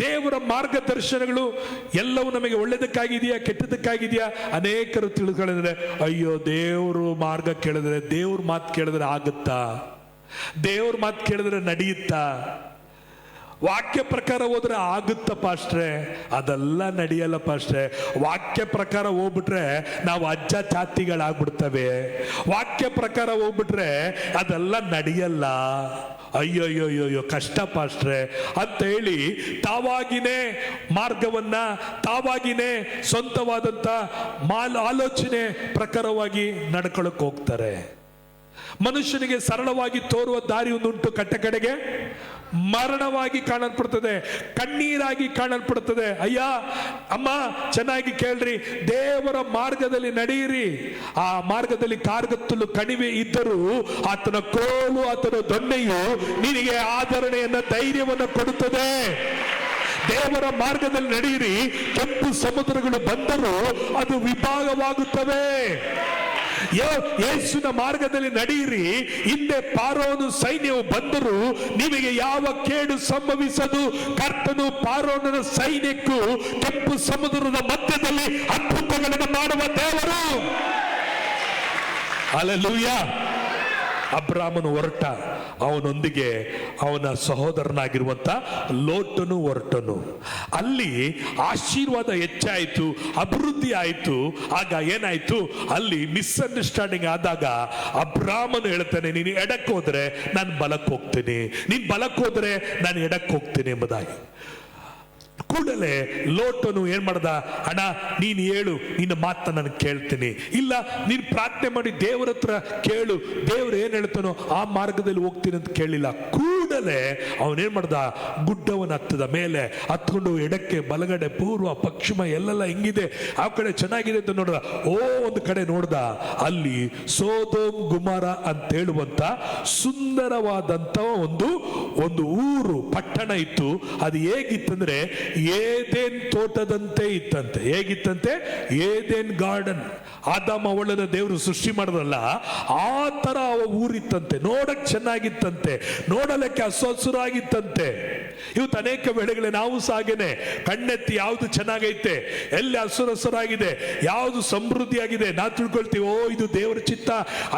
ದೇವರ ಮಾರ್ಗದರ್ಶನಗಳು ಎಲ್ಲವೂ ನಮಗೆ ಒಳ್ಳೆದಕ್ಕಾಗಿದೆಯಾ ಕೆಟ್ಟದಕ್ಕಾಗಿದೆಯಾ? ಅನೇಕರು ತಿಳ್ಕೊಳ್ಳಿದ್ರೆ, ಅಯ್ಯೋ ದೇವರು ಮಾರ್ಗ ಕೇಳಿದ್ರೆ, ದೇವ್ರ ಮಾತು ಕೇಳಿದ್ರೆ ಆಗುತ್ತಾ, ದೇವ್ರ ಮಾತು ಕೇಳಿದ್ರೆ ನಡೆಯುತ್ತಾ, ವಾಕ್ಯ ಪ್ರಕಾರ ಹೋದ್ರೆ ಆಗುತ್ತ ಪಾಸ್ಟ್ರೆ? ಅದೆಲ್ಲ ನಡೆಯಲ್ಲ ಪಾಸ್ಟ್ರೆ. ವಾಕ್ಯ ಪ್ರಕಾರ ಹೋಗ್ಬಿಟ್ರೆ ನಾವು ಅಜ್ಜ ಚಾತಿಗಳಾಗ್ಬಿಡ್ತವೆ. ವಾಕ್ಯ ಪ್ರಕಾರ ಹೋಗ್ಬಿಟ್ರೆ ಅದೆಲ್ಲ ನಡೆಯಲ್ಲ. ಅಯ್ಯೋಯ್ಯೋಯ್ಯೋ ಕಷ್ಟ ಪಾಸ್ಟ್ರೆ ಅಂತ ಹೇಳಿ ತಾವಾಗಿನೇ ಮಾರ್ಗವನ್ನ, ತಾವಾಗಿನೇ ಸ್ವಂತವಾದಂತ ಆಲೋಚನೆ ಪ್ರಕಾರವಾಗಿ ನಡ್ಕೊಳಕ್ ಹೋಗ್ತಾರೆ. ಮನುಷ್ಯನಿಗೆ ಸರಳವಾಗಿ ತೋರುವ ದಾರಿ ಒಂದುಂಟು, ಕಟ್ಟ ಕಡೆಗೆ ಮರಣವಾಗಿ ಕಾಣಲ್ಪಡ್ತದೆ, ಕಣ್ಣೀರಾಗಿ ಕಾಣಲ್ಪಡ್ತದೆ. ಅಯ್ಯ ಅಮ್ಮ ಚೆನ್ನಾಗಿ ಕೇಳ್ರಿ, ದೇವರ ಮಾರ್ಗದಲ್ಲಿ ನಡೆಯಿರಿ. ಆ ಮಾರ್ಗದಲ್ಲಿ ಕಾರ್ಗತ್ತಲು ಕಣಿವೆ ಇದ್ದರೂ ಆತನ ಕೋಲು, ಆತನ ದೊಣ್ಣೆಯು ನಿನಗೆ ಆಧರಣೆಯನ್ನ, ಧೈರ್ಯವನ್ನು ಕೊಡುತ್ತದೆ. ದೇವರ ಮಾರ್ಗದಲ್ಲಿ ನಡೆಯಿರಿ. ಕೆಂಪು ಸಮುದ್ರಗಳು ಬಂದರೂ ಅದು ವಿಭಾಗವಾಗುತ್ತವೆ. ಯೇಸುವಿನ ಮಾರ್ಗದಲ್ಲಿ ನಡೆಯಿರಿ, ಹಿಂದೆ ಪಾರೋನು ಸೈನ್ಯವು ಬಂದರೂ ನಿಮಗೆ ಯಾವ ಕೇಡು ಸಂಭವಿಸದು. ಕರ್ತನು ಪಾರೋನನ ಸೈನ್ಯಕ್ಕೂ ಕೆಂಪು ಸಮುದ್ರದ ಮಧ್ಯದಲ್ಲಿ ಅದ್ಭುತಗಳನ್ನು ಮಾಡುವ ದೇವರು. ಹಲ್ಲೆಲೂಯಾ. ಅಬ್ರಾಮನು ಹೊರಟ, ಅವನೊಂದಿಗೆ ಅವನ ಸಹೋದರನಾಗಿರುವಂತ ಲೋಟನು ಹೊರಟನು. ಅಲ್ಲಿ ಆಶೀರ್ವಾದ ಹೆಚ್ಚಾಯಿತು, ಅಭಿವೃದ್ಧಿ ಆಯಿತು. ಆಗ ಏನಾಯ್ತು, ಅಲ್ಲಿ ಮಿಸ್ಅಂಡರ್ಸ್ಟ್ಯಾಂಡಿಂಗ್ ಆದಾಗ ಅಬ್ರಾಮನು ಹೇಳ್ತಾನೆ, ನೀನು ಎಡಕ್ಕೆ ಹೋದ್ರೆ ನಾನು ಬಲಕ್ಕೆ ಹೋಗ್ತೇನೆ, ನೀನ್ ಬಲಕ್ಕೆ ಹೋದ್ರೆ ನಾನು ಎಡಕ್ಕೆ ಹೋಗ್ತೇನೆ ಎಂಬುದಾಗಿ. ಕೂಡಲೇ ಲೋಟನು ಏನ್ ಮಾಡ್ದ, ಅಣ್ಣ ನೀನು ಹೇಳು, ನಿನ್ನ ಮಾತನ್ನ ನಾನು ಕೇಳ್ತೀನಿ. ಇಲ್ಲ, ನೀನು ಪ್ರಾರ್ಥನೆ ಮಾಡಿ ದೇವರ ಹತ್ರ ಕೇಳು, ದೇವ್ರು ಏನ್ ಹೇಳ್ತಾನೋ ಆ ಮಾರ್ಗದಲ್ಲಿ ಹೋಗ್ತೀನಿ ಅಂತ ಕೇಳಿಲ್ಲ. ಕೂಡಲೇ ಅವನೇನ್ ಮಾಡ್ದ, ಗುಡ್ಡವನ್ನ ಹತ್ತದ ಮೇಲೆ ಹತ್ಕೊಂಡು ಎಡಕ್ಕೆ ಬಲಗಡೆ ಪೂರ್ವ ಪಶ್ಚಿಮ ಎಲ್ಲೆಲ್ಲ ಹೆಂಗಿದೆ, ಆ ಕಡೆ ಚೆನ್ನಾಗಿದೆ ಅಂತ ನೋಡ್ದ. ಒಂದು ಕಡೆ ನೋಡ್ದ, ಅಲ್ಲಿ ಸೋದೋಮ್ ಗುಮಾರ ಅಂತ ಹೇಳುವಂತ ಸುಂದರವಾದಂತ ಒಂದು ಊರು ಪಟ್ಟಣ ಇತ್ತು. ಅದು ಹೇಗಿತ್ತಂದ್ರೆ ಏದೇನ್ ತೋಟದಂತೆ ಇತ್ತಂತೆ. ಹೇಗಿತ್ತಂತೆ? ಏದೇನ್ ಗಾರ್ಡನ್. ಆದಾಮ ಅವಳನ್ನ ದೇವರು ಸೃಷ್ಟಿ ಮಾಡಿದ್ರಲ್ಲ, ಆ ತರ ಊರಿತ್ತಂತೆ. ನೋಡಕ್ ಚೆನ್ನಾಗಿತ್ತಂತೆ, ನೋಡಲಿಕ್ಕೆ ಹಸುರಾಗಿತ್ತಂತೆ. ಇವತ್ತು ಅನೇಕ ವೇಳೆಗಳೇ ನಾವು ಸಾಗೇನೆ ಕಣ್ಣೆತ್ತಿ ಯಾವುದು ಚೆನ್ನಾಗೈತೆ, ಎಲ್ಲಿ ಹಸುರಾಗಿದೆ, ಯಾವುದು ಸಮೃದ್ಧಿಯಾಗಿದೆ, ನಾವು ತಿಳ್ಕೊಳ್ತೀವಿ, ಇದು ದೇವರ ಚಿತ್ತ,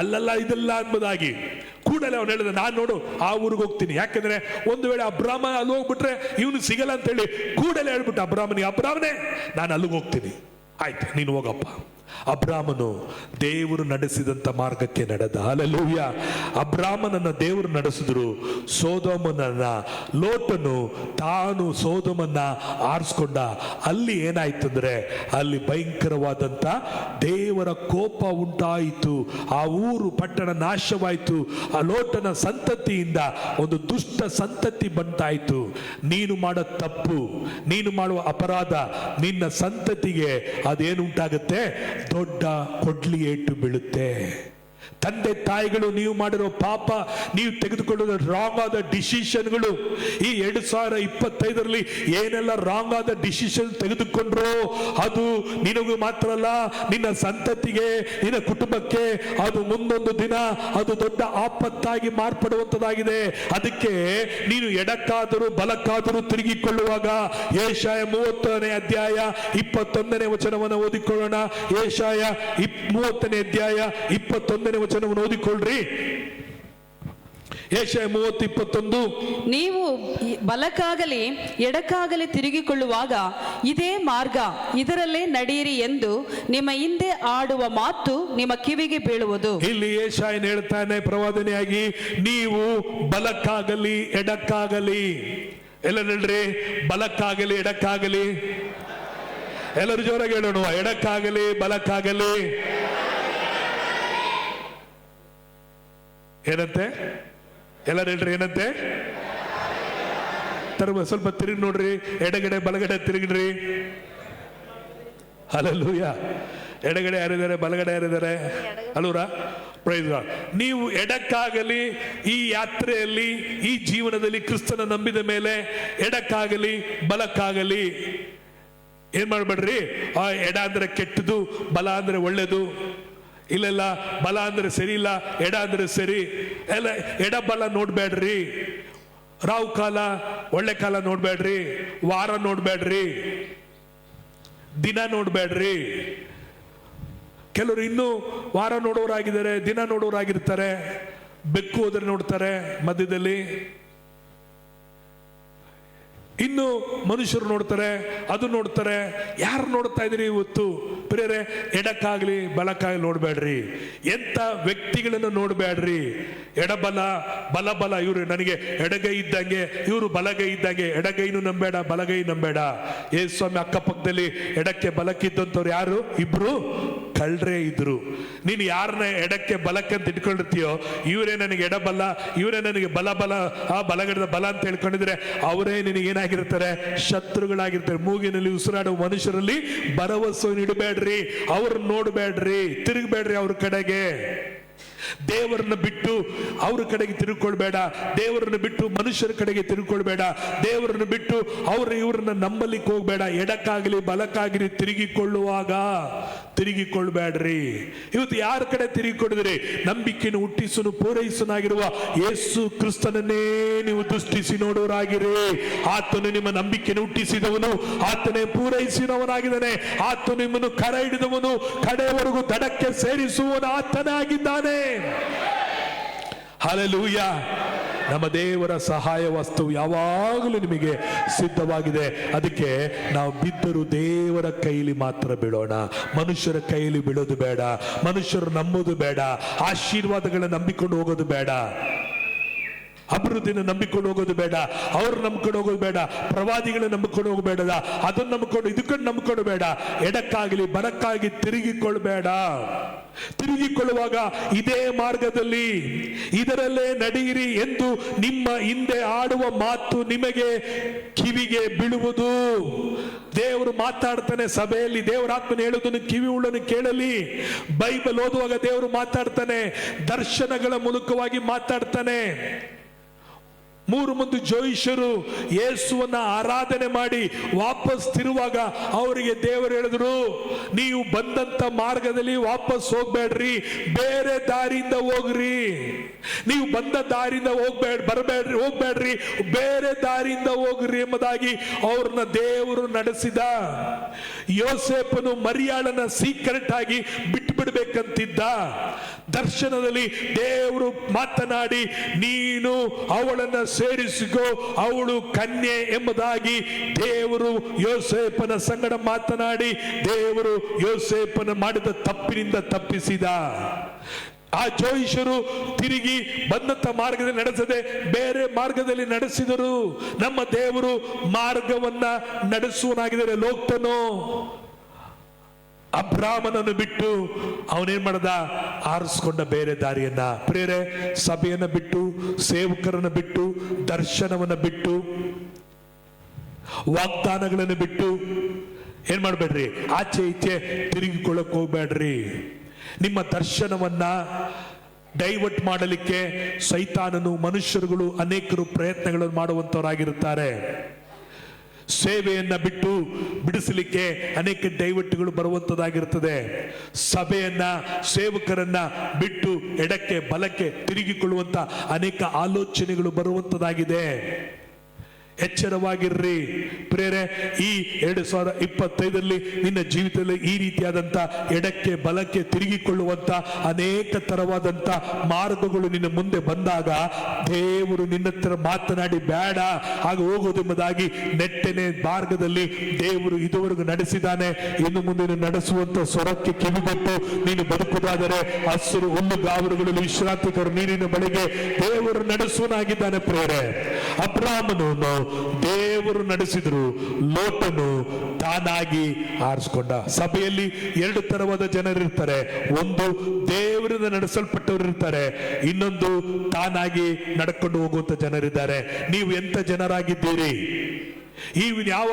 ಅಲ್ಲಲ್ಲ ಇದಲ್ಲ ಅನ್ನೋದಾಗಿ. ಕೂಡಲೇ ಅವನು ಹೇಳಿದ, ನಾನು ನೋಡು ಆ ಊರಿಗೆ ಹೋಗ್ತೀನಿ. ಯಾಕಂದ್ರೆ ಒಂದು ವೇಳೆ ಅಬ್ರಾಮ ಅಲ್ಲಿ ಹೋಗ್ಬಿಟ್ರೆ ಇವನು ಸಿಗಲ್ಲ ಅಂತ ಹೇಳಿ ಕೂಡಲೇ ಹೇಳ್ಬಿಟ್ಟು ಅಬ್ರಾಮನೇ ನಾನು ಅಲ್ಲಿಗೆ ಹೋಗ್ತೀನಿ. ಆಯ್ತು, ನೀನು ಹೋಗಪ್ಪ. ಅಬ್ರಾಮನು ದೇವರು ನಡೆಸಿದಂತ ಮಾರ್ಗಕ್ಕೆ ನಡೆದ. ಹಲ್ಲೆಲೂಯಾ. ಅಬ್ರಾಮನನ್ನ ದೇವರು ನಡೆಸಿದ್ರು. ಸೋದೋಮನನ್ನ ಲೋಟನು ತಾನು ಸೋದೋಮನ್ನ ಆರಿಸ್ಕೊಂಡ. ಅಲ್ಲಿ ಏನಾಯ್ತಂದ್ರೆ ಅಲ್ಲಿ ಭಯಂಕರವಾದಂತ ದೇವರ ಕೋಪ ಉಂಟಾಯಿತು. ಆ ಊರು ಪಟ್ಟಣ ನಾಶವಾಯಿತು. ಆ ಲೋಟನ ಸಂತತಿಯಿಂದ ಒಂದು ದುಷ್ಟ ಸಂತತಿ ಬಂತಾಯಿತು. ನೀನು ಮಾಡೋ ತಪ್ಪು, ನೀನು ಮಾಡುವ ಅಪರಾಧ, ನಿನ್ನ ಸಂತತಿಗೆ ಅದೇನು ಉಂಟಾಗುತ್ತೆ, ದೊಡ್ಡ ಕೊಡ್ಲಿ ಏಟು ಬೀಳುತ್ತೆ. ತಂದೆ ತಾಯಿಗಳು ನೀವು ಮಾಡಿರೋ ಪಾಪ, ನೀವು ತೆಗೆದುಕೊಳ್ಳುವ ರಾಂಗ್ ಆದ ಡಿಸಿಷನ್ಗಳು, ಈ 2025ರಲ್ಲಿ ಏನೆಲ್ಲ ರಾಂಗ್ ಆದ ಡಿಸಿಷನ್ ತೆಗೆದುಕೊಂಡ್ರೋ ಅದು ನಿನಗೂ ಮಾತ್ರ ಅಲ್ಲ, ನಿನ್ನ ಸಂತತಿಗೆ, ನಿನ್ನ ಕುಟುಂಬಕ್ಕೆ ಅದು ಮುಂದೊಂದು ದಿನ ಅದು ದೊಡ್ಡ ಆಪತ್ತಾಗಿ ಮಾರ್ಪಡುವಂತದಾಗಿದೆ. ಅದಕ್ಕೆ ನೀನು ಎಡಕ್ಕಾದರೂ ಬಲಕ್ಕಾದರೂ ತಿರುಗಿಕೊಳ್ಳುವಾಗ ಯೆಶಾಯ 30ನೇ ಅಧ್ಯಾಯ 21ನೇ ವಚನವನ್ನು ಓದಿಕೊಳ್ಳೋಣ. ಯೆಶಾಯ 30ನೇ ಅಧ್ಯಾಯ 21ನೇ ವಚನವನ್ನು ಓದಿಕೊಳ್ಳ್ರಿ. ಯೆಶಾಯ 30:21. ನೀವು ಬಲಕ್ಕಾಗಲಿ ಎಡಕ್ಕಾಗಲಿ ತಿರುಗಿಕೊಳ್ಳುವಾಗ ಇದೇ ಮಾರ್ಗ, ಇದರಲ್ಲೇ ನಡೆಯಿರಿ ಎಂದು ನಿಮ್ಮ ಹಿಂದೆ ಆಡುವ ಮಾತು ನಿಮ್ಮ ಕಿವಿಗೆ ಬೀಳುವುದು. ಇಲ್ಲಿ ಯೆಶಾಯನು ಹೇಳ್ತಾನೆ ಪ್ರವಾದನೆಯಾಗಿ, ನೀವು ಬಲಕ್ಕಾಗಲಿ ಎಡಕ್ಕಾಗಲಿ, ಎಲ್ಲ ಹೇಳ್ರಿ, ಬಲಕ್ಕಾಗಲಿ ಎಡಕ್ಕಾಗಲಿ, ಎಲ್ಲರೂ ಜೋರಾಗಿ ಹೇಳೋಣ, ಎಡಕ್ಕಾಗಲಿ ಬಲಕ್ಕಾಗಲಿ. ಏನಂತೆ? ಎಲ್ಲರೂ ಹೇಳ್ರಿ, ಏನಂತೆ? ಸ್ವಲ್ಪ ತಿರುಗಿ ನೋಡ್ರಿ, ಎಡಗಡೆ ಬಲಗಡೆ ತಿರುಗಿಡ್ರಿ. ಹಲ್ಲೆಲೂಯಾ. ಎಡಗಡೆ ಯಾರಿದ್ದಾರೆ, ಬಲಗಡೆ ಯಾರಿದ್ದಾರೆ? ಅಲ್ಲೂರ ಪ್ರೈಸ್ ಗಾಡ್. ನೀವು ಎಡಕ್ಕಾಗಲಿ ಈ ಯಾತ್ರೆಯಲ್ಲಿ, ಈ ಜೀವನದಲ್ಲಿ ಕ್ರಿಸ್ತನ ನಂಬಿದ ಮೇಲೆ ಎಡಕ್ಕಾಗಲಿ ಬಲಕ್ಕಾಗಲಿ ಏನ್ ಮಾಡ್ಬೇಡ್ರಿ. ಆ ಎಡ ಅಂದ್ರೆ ಕೆಟ್ಟದು, ಬಲ ಅಂದ್ರೆ ಒಳ್ಳೇದು. ಇಲ್ಲೆಲ್ಲ ಬಲ ಅಂದ್ರೆ ಸರಿ ಇಲ್ಲ, ಎಡ ಅಂದ್ರೆ ಸರಿ. ಎಲ್ಲ ಎಡ ಬಲ ನೋಡ್ಬೇಡ್ರಿ. ರಾವು ಕಾಲ ಒಳ್ಳೆ ಕಾಲ ನೋಡ್ಬೇಡ್ರಿ, ವಾರ ನೋಡ್ಬೇಡ್ರಿ, ದಿನ ನೋಡ್ಬೇಡ್ರಿ. ಕೆಲವರು ಇನ್ನೂ ವಾರ ನೋಡೋರಾಗಿದ್ದಾರೆ, ದಿನ ನೋಡೋರಾಗಿರ್ತಾರೆ. ಬೆಕ್ಕು ಹೋದ್ರೆ ನೋಡ್ತಾರೆ ಮಧ್ಯದಲ್ಲಿ, ಇನ್ನು ಮನುಷ್ಯರು ನೋಡ್ತಾರೆ, ಅದು ನೋಡ್ತಾರೆ. ಯಾರು ನೋಡ್ತಾ ಇದ್ರಿ ಇವತ್ತು ಪ್ರಿಯರೇ? ಎಡಕ್ಕಾಗ್ಲಿ ಬಲಕ್ಕಾಗಲಿ ನೋಡ್ಬೇಡ್ರಿ. ಎಂತ ವ್ಯಕ್ತಿಗಳನ್ನು ನೋಡ್ಬೇಡ್ರಿ. ಎಡಬಲ ಬಲಬಲ, ಇವರು ನನಗೆ ಎಡಗೈ ಇದ್ದಂಗೆ, ಇವರು ಬಲಗೈ ಇದ್ದಂಗೆ. ಎಡಗೈನು ನಂಬೇಡ, ಬಲಗೈ ನಂಬೇಡ. ಯೇಸು ಸ್ವಾಮಿ ಅಕ್ಕಪಕ್ಕದಲ್ಲಿ ಎಡಕ್ಕೆ ಬಲಕ್ಕಿದ್ದಂಥವ್ರು ಯಾರು? ಇಬ್ರು ಕಳ್ರೆ ಇದ್ರು. ನೀನು ಯಾರನ್ನ ಎಡಕ್ಕೆ ಬಲಕ್ಕೆ ಅಂತ ಇಟ್ಕೊಂಡಿರ್ತೀಯೋ, ಇವರೇ ನನಗೆ ಎಡಬಲ, ಇವರೇ ನನಗೆ ಬಲ ಆ ಬಲಗಡೆದ ಬಲ ಅಂತ ಹೇಳ್ಕೊಂಡಿದ್ರೆ ಅವರೇ ನಿನಗೆ ಏನಾಗಿರ್ತಾರೆ? ಶತ್ರುಗಳಾಗಿರ್ತಾರೆ. ಮೂಗಿನಲ್ಲಿ ಉಸಿರಾಡುವ ಮನುಷ್ಯರಲ್ಲಿ ಭರವಸೆ ಇಡಬೇಡ್ರಿ, ಅವ್ರನ್ನ ನೋಡ್ಬೇಡ್ರಿ, ತಿರುಗಬೇಡ್ರಿ ಅವ್ರ ಕಡೆಗೆ. ದೇವರನ್ನ ಬಿಟ್ಟು ಅವ್ರ ಕಡೆಗೆ ತಿರುಗಿಕೊಳ್ಬೇಡ, ದೇವರನ್ನ ಬಿಟ್ಟು ಮನುಷ್ಯರ ಕಡೆಗೆ ತಿರುಗಿಕೊಳ್ಬೇಡ, ದೇವರನ್ನ ಬಿಟ್ಟು ಇವ್ರನ್ನ ನಂಬಲಿಕ್ಕೆ ಹೋಗ್ಬೇಡ. ಎಡಕ್ಕಾಗಲಿ ಬಲಕ್ಕಾಗಲಿ ತಿರುಗಿಕೊಳ್ಬೇಡ್ರಿ. ಇವತ್ತು ಯಾರ ಕಡೆ ತಿರುಗಿಕೊಂಡಿದ್ರಿ? ನಂಬಿಕೆಯನ್ನು ಹುಟ್ಟಿಸನು ಪೂರೈಸನಾಗಿರುವ ಯೇಸು ಕ್ರಿಸ್ತನನ್ನೇ ನೀವು ದೃಷ್ಟಿಸಿ ನೋಡೋರಾಗಿರಿ. ಆತನು ನಿಮ್ಮ ನಂಬಿಕೆಯನ್ನು ಹುಟ್ಟಿಸಿದವನು, ಆತನೇ ಪೂರೈಸಿದವನಾಗಿದ್ದಾನೆ. ಆತ ನಿಮ್ಮನ್ನು ಕರ ಹಿಡಿದವನು, ಕಡೆಯವರೆಗೂ ದಡಕ್ಕೆ ಸೇರಿಸುವವನು ಆತನೇ ಆಗಿದ್ದಾನೆ. ಹಲ್ಲೆಲೂಯಾ. ನಮ್ಮ ದೇವರ ಸಹಾಯ ವಸ್ತು ಯಾವಾಗಲೂ ನಿಮಗೆ ಸಿದ್ಧವಾಗಿದೆ. ಅದಕ್ಕೆ ನಾವು ಬಿದ್ದರೂ ದೇವರ ಕೈಲಿ ಮಾತ್ರ ಬೀಳೋಣ, ಮನುಷ್ಯರ ಕೈಲಿ ಬೀಳೋದು ಬೇಡ, ಮನುಷ್ಯರು ನಂಬೋದು ಬೇಡ, ಆಶೀರ್ವಾದಗಳನ್ನ ನಂಬಿಕೊಂಡು ಹೋಗೋದು ಬೇಡ, ಅಭಿವೃದ್ಧಿನ ನಂಬಿಕೊಂಡು ಹೋಗೋದು ಬೇಡ, ಅವ್ರು ನಂಬಿಕೊಂಡು ಹೋಗೋದು ಬೇಡ, ಪ್ರವಾದಿಗಳನ್ನ ನಂಬಿಕೊಂಡು ಹೋಗಬೇಡ, ಅದನ್ನ ನಂಬಿಕೊಂಡು ಇದಕ್ಕನ್ನು ನಂಬಿಕೊಂಡು ಬೇಡ. ಎಡಕ್ಕಾಗಲಿ ಬಲಕ್ಕಾಗಿ ತಿರುಗಿಕೊಳ್ಬೇಡ. ತಿರುಗಿಕೊಳ್ಳುವಾಗ ಇದೇ ಮಾರ್ಗದಲ್ಲಿ ಇದರಲ್ಲೇ ನಡೆಯಿರಿ ಎಂದು ನಿಮ್ಮ ಹಿಂದೆ ಆಡುವ ಮಾತು ನಿಮಗೆ ಕಿವಿಗೆ ಬೀಳುವುದು. ದೇವರು ಮಾತಾಡ್ತಾನೆ ಸಭೆಯಲ್ಲಿ. ದೇವರ ಆತ್ಮನ ಹೇಳುವುದನ್ನು ಕಿವಿ ಉಳ್ಳನು ಕೇಳಲಿ. ಬೈಬಲ್ ಓದುವಾಗ ದೇವರು ಮಾತಾಡ್ತಾನೆ, ದರ್ಶನಗಳ ಮೂಲಕವಾಗಿ ಮಾತಾಡ್ತಾನೆ. 3 ಮಂದಿ ಜೋಯಿಷರು ಯೇಸುವನ್ನ ಆರಾಧನೆ ಮಾಡಿ ವಾಪಸ್ ತಿರುವಾಗ ಅವರಿಗೆ ದೇವರು ಹೇಳಿದ್ರು, ನೀವು ಬಂದಂತ ಮಾರ್ಗದಲ್ಲಿ ವಾಪಸ್ ಹೋಗ್ಬೇಡ್ರಿ, ಬೇರೆ ದಾರಿಯಿಂದ ಹೋಗ್ರಿ. ನೀವು ಬಂದ ದಾರಿಯಿಂದ ಹೋಗ್ಬೇಡ್ರಿ, ಬೇರೆ ದಾರಿಯಿಂದ ಹೋಗ್ರಿ ಎಂಬುದಾಗಿ ಅವ್ರನ್ನ ದೇವರು ನಡೆಸಿದ. ಯೋಸೇಫನು ಮರಿಯಾಳನ್ನ ಸೀಕ್ರೆಟ್ ಆಗಿ ಬಿಟ್ಟು ಬಿಡ್ಬೇಕಂತಿದ್ದ. ದರ್ಶನದಲ್ಲಿ ದೇವರು ಮಾತನಾಡಿ, ನೀನು ಅವಳನ್ನ ಸೇರಿಸಿಕೋ, ಅವಳು ಕನ್ಯೆ ಎಂಬುದಾಗಿ ದೇವರು ಯೋಸೇಫನ ಸಂಗಡ ಮಾತನಾಡಿ ದೇವರು ಯೋಸೇಫನ ಮಾಡಿದ ತಪ್ಪಿನಿಂದ ತಪ್ಪಿಸಿದ. ಆ ಜೋಯಿಷರು ತಿರುಗಿ ಬಂದಂತ ಮಾರ್ಗದಲ್ಲಿ ನಡೆಸದೆ ಬೇರೆ ಮಾರ್ಗದಲ್ಲಿ ನಡೆಸಿದರು. ನಮ್ಮ ದೇವರು ಮಾರ್ಗವನ್ನ ನಡೆಸುವನಾಗಿದ್ದಾರೆ. ಲೋಕ್ತನು ಅಬ್ರಾಮನನ್ನು ಬಿಟ್ಟು ಅವನೇನ್ ಮಾಡದ, ಆರಿಸ್ಕೊಂಡ ಬೇರೆ ದಾರಿಯನ್ನ. ಪ್ರೇರೆ, ಸಭೆಯನ್ನ ಬಿಟ್ಟು, ಸೇವಕರನ್ನ ಬಿಟ್ಟು, ದರ್ಶನವನ್ನ ಬಿಟ್ಟು, ವಾಗ್ದಾನಗಳನ್ನು ಬಿಟ್ಟು ಏನ್ ಮಾಡ್ಬೇಡ್ರಿ, ಆಚೆ ಈಚೆ ತಿರುಗಿಕೊಳ್ಳಕ್ ಹೋಗ್ಬೇಡ್ರಿ. ನಿಮ್ಮ ದರ್ಶನವನ್ನ ಡೈವರ್ಟ್ ಮಾಡಲಿಕ್ಕೆ ಸೈತಾನನು, ಮನುಷ್ಯರುಗಳು ಅನೇಕರು ಪ್ರಯತ್ನಗಳನ್ನು ಮಾಡುವಂತವರಾಗಿರುತ್ತಾರೆ. ಸೇವೆಯನ್ನ ಬಿಟ್ಟು ಬಿಡಿಸಲಿಕ್ಕೆ ಅನೇಕ ಡೈವರ್ಟ್ಗಳು ಬರುವಂತದ್ದಾಗಿರ್ತದೆ. ಸಭೆಯನ್ನ, ಸೇವಕರನ್ನ ಬಿಟ್ಟು ಎಡಕ್ಕೆ ಬಲಕ್ಕೆ ತಿರುಗಿಕೊಳ್ಳುವಂತ ಅನೇಕ ಆಲೋಚನೆಗಳು ಬರುವಂತದ್ದಾಗಿದೆ. ಎಚ್ಚರವಾಗಿರ್ರಿ ಪ್ರೇರೆ. ಈ 2025 ನಿನ್ನ ಜೀವಿತದಲ್ಲಿ ಈ ರೀತಿಯಾದಂತ ಎಡಕ್ಕೆ ಬಲಕ್ಕೆ ತಿರುಗಿಕೊಳ್ಳುವಂತ ಅನೇಕ ತರವಾದಂತ ಮಾರ್ಗಗಳು ನಿನ್ನ ಮುಂದೆ ಬಂದಾಗ ದೇವರು ನಿನ್ನ ಹತ್ರ ಮಾತನಾಡಿ ಬೇಡ ಆಗ ಹೋಗೋದೆಂಬುದಾಗಿ ನೆಟ್ಟನೆ ಮಾರ್ಗದಲ್ಲಿ ದೇವರು ಇದುವರೆಗೂ ನಡೆಸಿದ್ದಾನೆ. ಇನ್ನು ಮುಂದೆ ನಡೆಸುವಂತ ಸ್ವರಕ್ಕೆ ಕಿವಿಗೊಟ್ಟು ನೀನು ಬದುಕುವುದಾದರೆ ಹಸಿರು ಹುಲ್ಲುಗಾವಲುಗಳಲ್ಲಿ ವಿಶ್ರಾಂತಿಕರ ನೀರಿನ ಬಳಿಗೆ ದೇವರು ನಡೆಸುವನಾಗಿದ್ದಾನೆ. ಪ್ರೇರೆ, ಅಬ್ರಾಮನು ದೇವರು ನಡೆಸಿದ್ರು, ಲೋಟನು ತಾನಾಗಿ ಆರಿಸಿಕೊಂಡ. ಸಭೆಯಲ್ಲಿ 2 ತರವಾದ ಜನರಿರ್ತಾರೆ. ಒಂದು ದೇವರಿಂದ ನಡೆಸಲ್ಪಟ್ಟವರು ಇರ್ತಾರೆ, ಇನ್ನೊಂದು ತಾನಾಗಿ ನಡ್ಕೊಂಡು ಹೋಗುವಂತ ಜನರಿದ್ದಾರೆ. ನೀವು ಎಂತ ಜನರಾಗಿದ್ದೀರಿ? ಯಾವ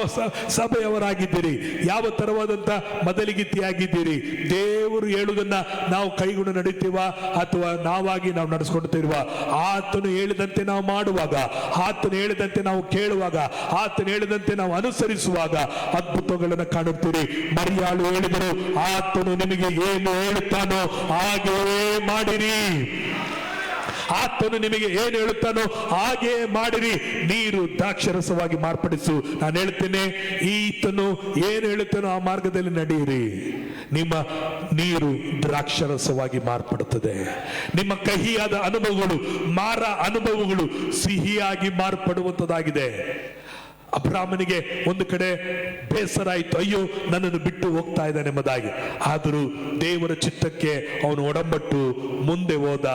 ಸಭೆಯವರಾಗಿದ್ದೀರಿ? ಯಾವ ತರವಾದಂತ ಮೊದಲಿಗಿತ್ತಿಯಾಗಿದ್ದೀರಿ? ದೇವರು ಹೇಳುವುದನ್ನ ನಾವು ಕೈಗೊಂಡು ನಡೀತೀವ ಅಥವಾ ನಾವಾಗಿ ನಾವು ನಡೆಸ್ಕೊಳ್ತೀವ? ಆತನು ಹೇಳಿದಂತೆ ನಾವು ಮಾಡುವಾಗ, ಆತನು ಹೇಳಿದಂತೆ ನಾವು ಕೇಳುವಾಗ, ಆತನು ಹೇಳಿದಂತೆ ನಾವು ಅನುಸರಿಸುವಾಗ ಅದ್ಭುತಗಳನ್ನು ಕಾಣುತ್ತೀರಿ. ಮರಿಯಾಳು ಹೇಳಿದರು, ಆತನು ನಿಮಗೆ ಏನು ಹೇಳುತ್ತಾನೋ ಹಾಗೆಯೇ ಮಾಡಿರಿ. ಆತನು ನಿಮಗೆ ಏನು ಹೇಳುತ್ತಾನೋ ಹಾಗೆ ಮಾಡಿರಿ. ನೀರು ದ್ರಾಕ್ಷರಸವಾಗಿ ಮಾರ್ಪಡಿಸು. ನಾನು ಹೇಳ್ತೇನೆ, ಈತನು ಏನು ಹೇಳುತ್ತಾನೋ ಆ ಮಾರ್ಗದಲ್ಲಿ ನಡೆಯಿರಿ. ನಿಮ್ಮ ನೀರು ದ್ರಾಕ್ಷರಸವಾಗಿ ಮಾರ್ಪಡುತ್ತದೆ. ನಿಮ್ಮ ಕಹಿಯಾದ ಅನುಭವಗಳು, ಮಾರ ಅನುಭವಗಳು ಸಿಹಿಯಾಗಿ ಮಾರ್ಪಡುವಂತದ್ದಾಗಿದೆ. ಅಬ್ರಾಮನಿಗೆ ಒಂದು ಕಡೆ ಬೇಸರ ಆಯಿತು, ಅಯ್ಯೋ ನನ್ನನ್ನು ಬಿಟ್ಟು ಹೋಗ್ತಾ ಇದ್ದಾನೆ ಎಂಬುದಾಗಿ. ಆದರೂ ದೇವರ ಚಿತ್ತಕ್ಕೆ ಅವನು ಒಡಂಬಟ್ಟು ಮುಂದೆ ಹೋದ.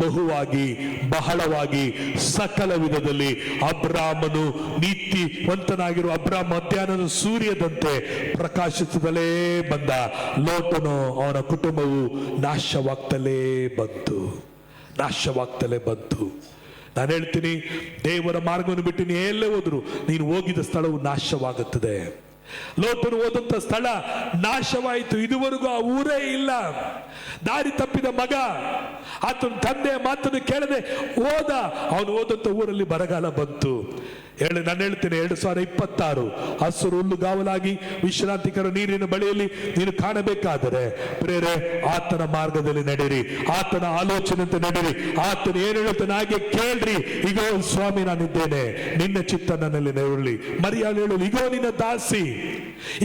ಬಹುವಾಗಿ, ಬಹಳವಾಗಿ, ಸಕಲ ವಿಧದಲ್ಲಿ ಅಬ್ರಾಮನು ನೀತಿವಂತನಾಗಿರುವ ಅಬ್ರಾಮ ಮಧ್ಯಾಹ್ನದ ಸೂರ್ಯದಂತೆ ಪ್ರಕಾಶಿಸುತ್ತಲೇ ಬಂದ. ಲೋಟನು ಅವನ ಕುಟುಂಬವು ನಾಶವಾಗ್ತಲೇ ಬಂತು. ನಾನು ಹೇಳ್ತೀನಿ, ದೇವರ ಮಾರ್ಗವನ್ನು ಬಿಟ್ಟು ನೀ ಎಲ್ಲೇ ಹೋದ್ರು ನೀನು ಹೋಗಿದ ಸ್ಥಳವು ನಾಶವಾಗುತ್ತದೆ. ಲೋಟನು ಹೋದಂತ ಸ್ಥಳ ನಾಶವಾಯಿತು, ಇದುವರೆಗೂ ಆ ಊರೇ ಇಲ್ಲ. ದಾರಿ ತಪ್ಪಿದ ಮಗ, ಆತನ ತಂದೆಯ ಮಾತನ್ನು ಕೇಳದೆ ಹೋದ. ಅವನು ಹೋದಂತ ಊರಲ್ಲಿ ಬರಗಾಲ ಬಂತು. ನಾನು ಹೇಳ್ತೇನೆ, 2026 ಹಸಿರು ಹುಲ್ಲುಗಾವಲಾಗಿ ವಿಶ್ರಾಂತಿಕರ ನೀರಿನ ಬಳಿಯಲ್ಲಿ ನೀನು ಕಾಣಬೇಕಾದರೆ ಪ್ರೇರೆ ಆತನ ಮಾರ್ಗದಲ್ಲಿ ನಡೆಯಿರಿ, ಆತನ ಆಲೋಚನೆಯಂತೆ ನಡೆಯಿರಿ, ಆತನ ಏನು ಹೇಳ್ತಾನೆ ಹಾಗೆ ಕೇಳ್ರಿ. ಈಗ ಸ್ವಾಮಿ ನಾನಿದ್ದೇನೆ, ನಿನ್ನ ಚಿತ್ತ ನನ್ನಲ್ಲಿ ನೆರವೇರಲಿ. ಮರಿಯಾಳು ಹೇಳಲು, ಈಗೋ ನಿನ್ನ ದಾಸಿ,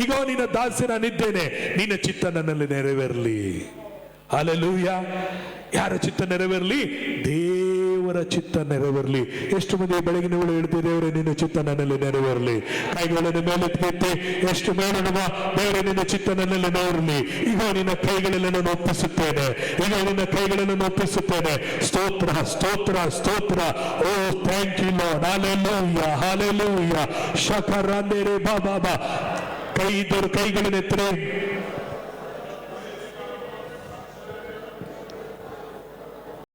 ಈಗೋ ನಿನ್ನ ದಾಸಿ ನಾನಿದ್ದೇನೆ, ನಿನ್ನ ಚಿತ್ತ ನನ್ನಲ್ಲಿ ನೆರವೇರಲಿ. ಹಲ್ಲೆಲೂಯಾ. ಯಾರ ಚಿತ್ತ ನೆರವೇರಲಿ? ದೇವರ ಚಿತ್ತ ನೆರವೇರಲಿ. ಎಷ್ಟು ಮಂದಿ ಬೆಳಗಿನ ವೇಳೆ ಹೇಳ್ತೀವಿ, ದೇವರೇ ನಿನ್ನ ಚಿತ್ತ ನನ್ನಲ್ಲಿ ನೆರವೇರಲಿ. ಕೈಗಳನ್ನು ಮೇಲೆತ್ತಿ ಎಷ್ಟು ಮೇಲುವ, ದೇವರೇ ನಿನ್ನ ಚಿತ್ತ ನನ್ನಲ್ಲಿ ನೆರವೇರಲಿ. ಈಗ ನಿನ್ನ ಕೈಗಳಲ್ಲಿ ನಾನು ಒಪ್ಪಿಸುತ್ತೇನೆ, ಈಗ ನಿನ್ನ ಕೈಗಳನ್ನು ಒಪ್ಪಿಸುತ್ತೇನೆ. ಸ್ತೋತ್ರ ಸ್ತೋತ್ರ ಸ್ತೋತ್ರ. Oh thank you lord. Hallelujah hallelujah. ಶಕರಾಂದೇರೆ ಬಾಬಾ. ಕೈ ಇದ್ದವರು ಕೈಗಳನ್ನೆತ್ತರೆ.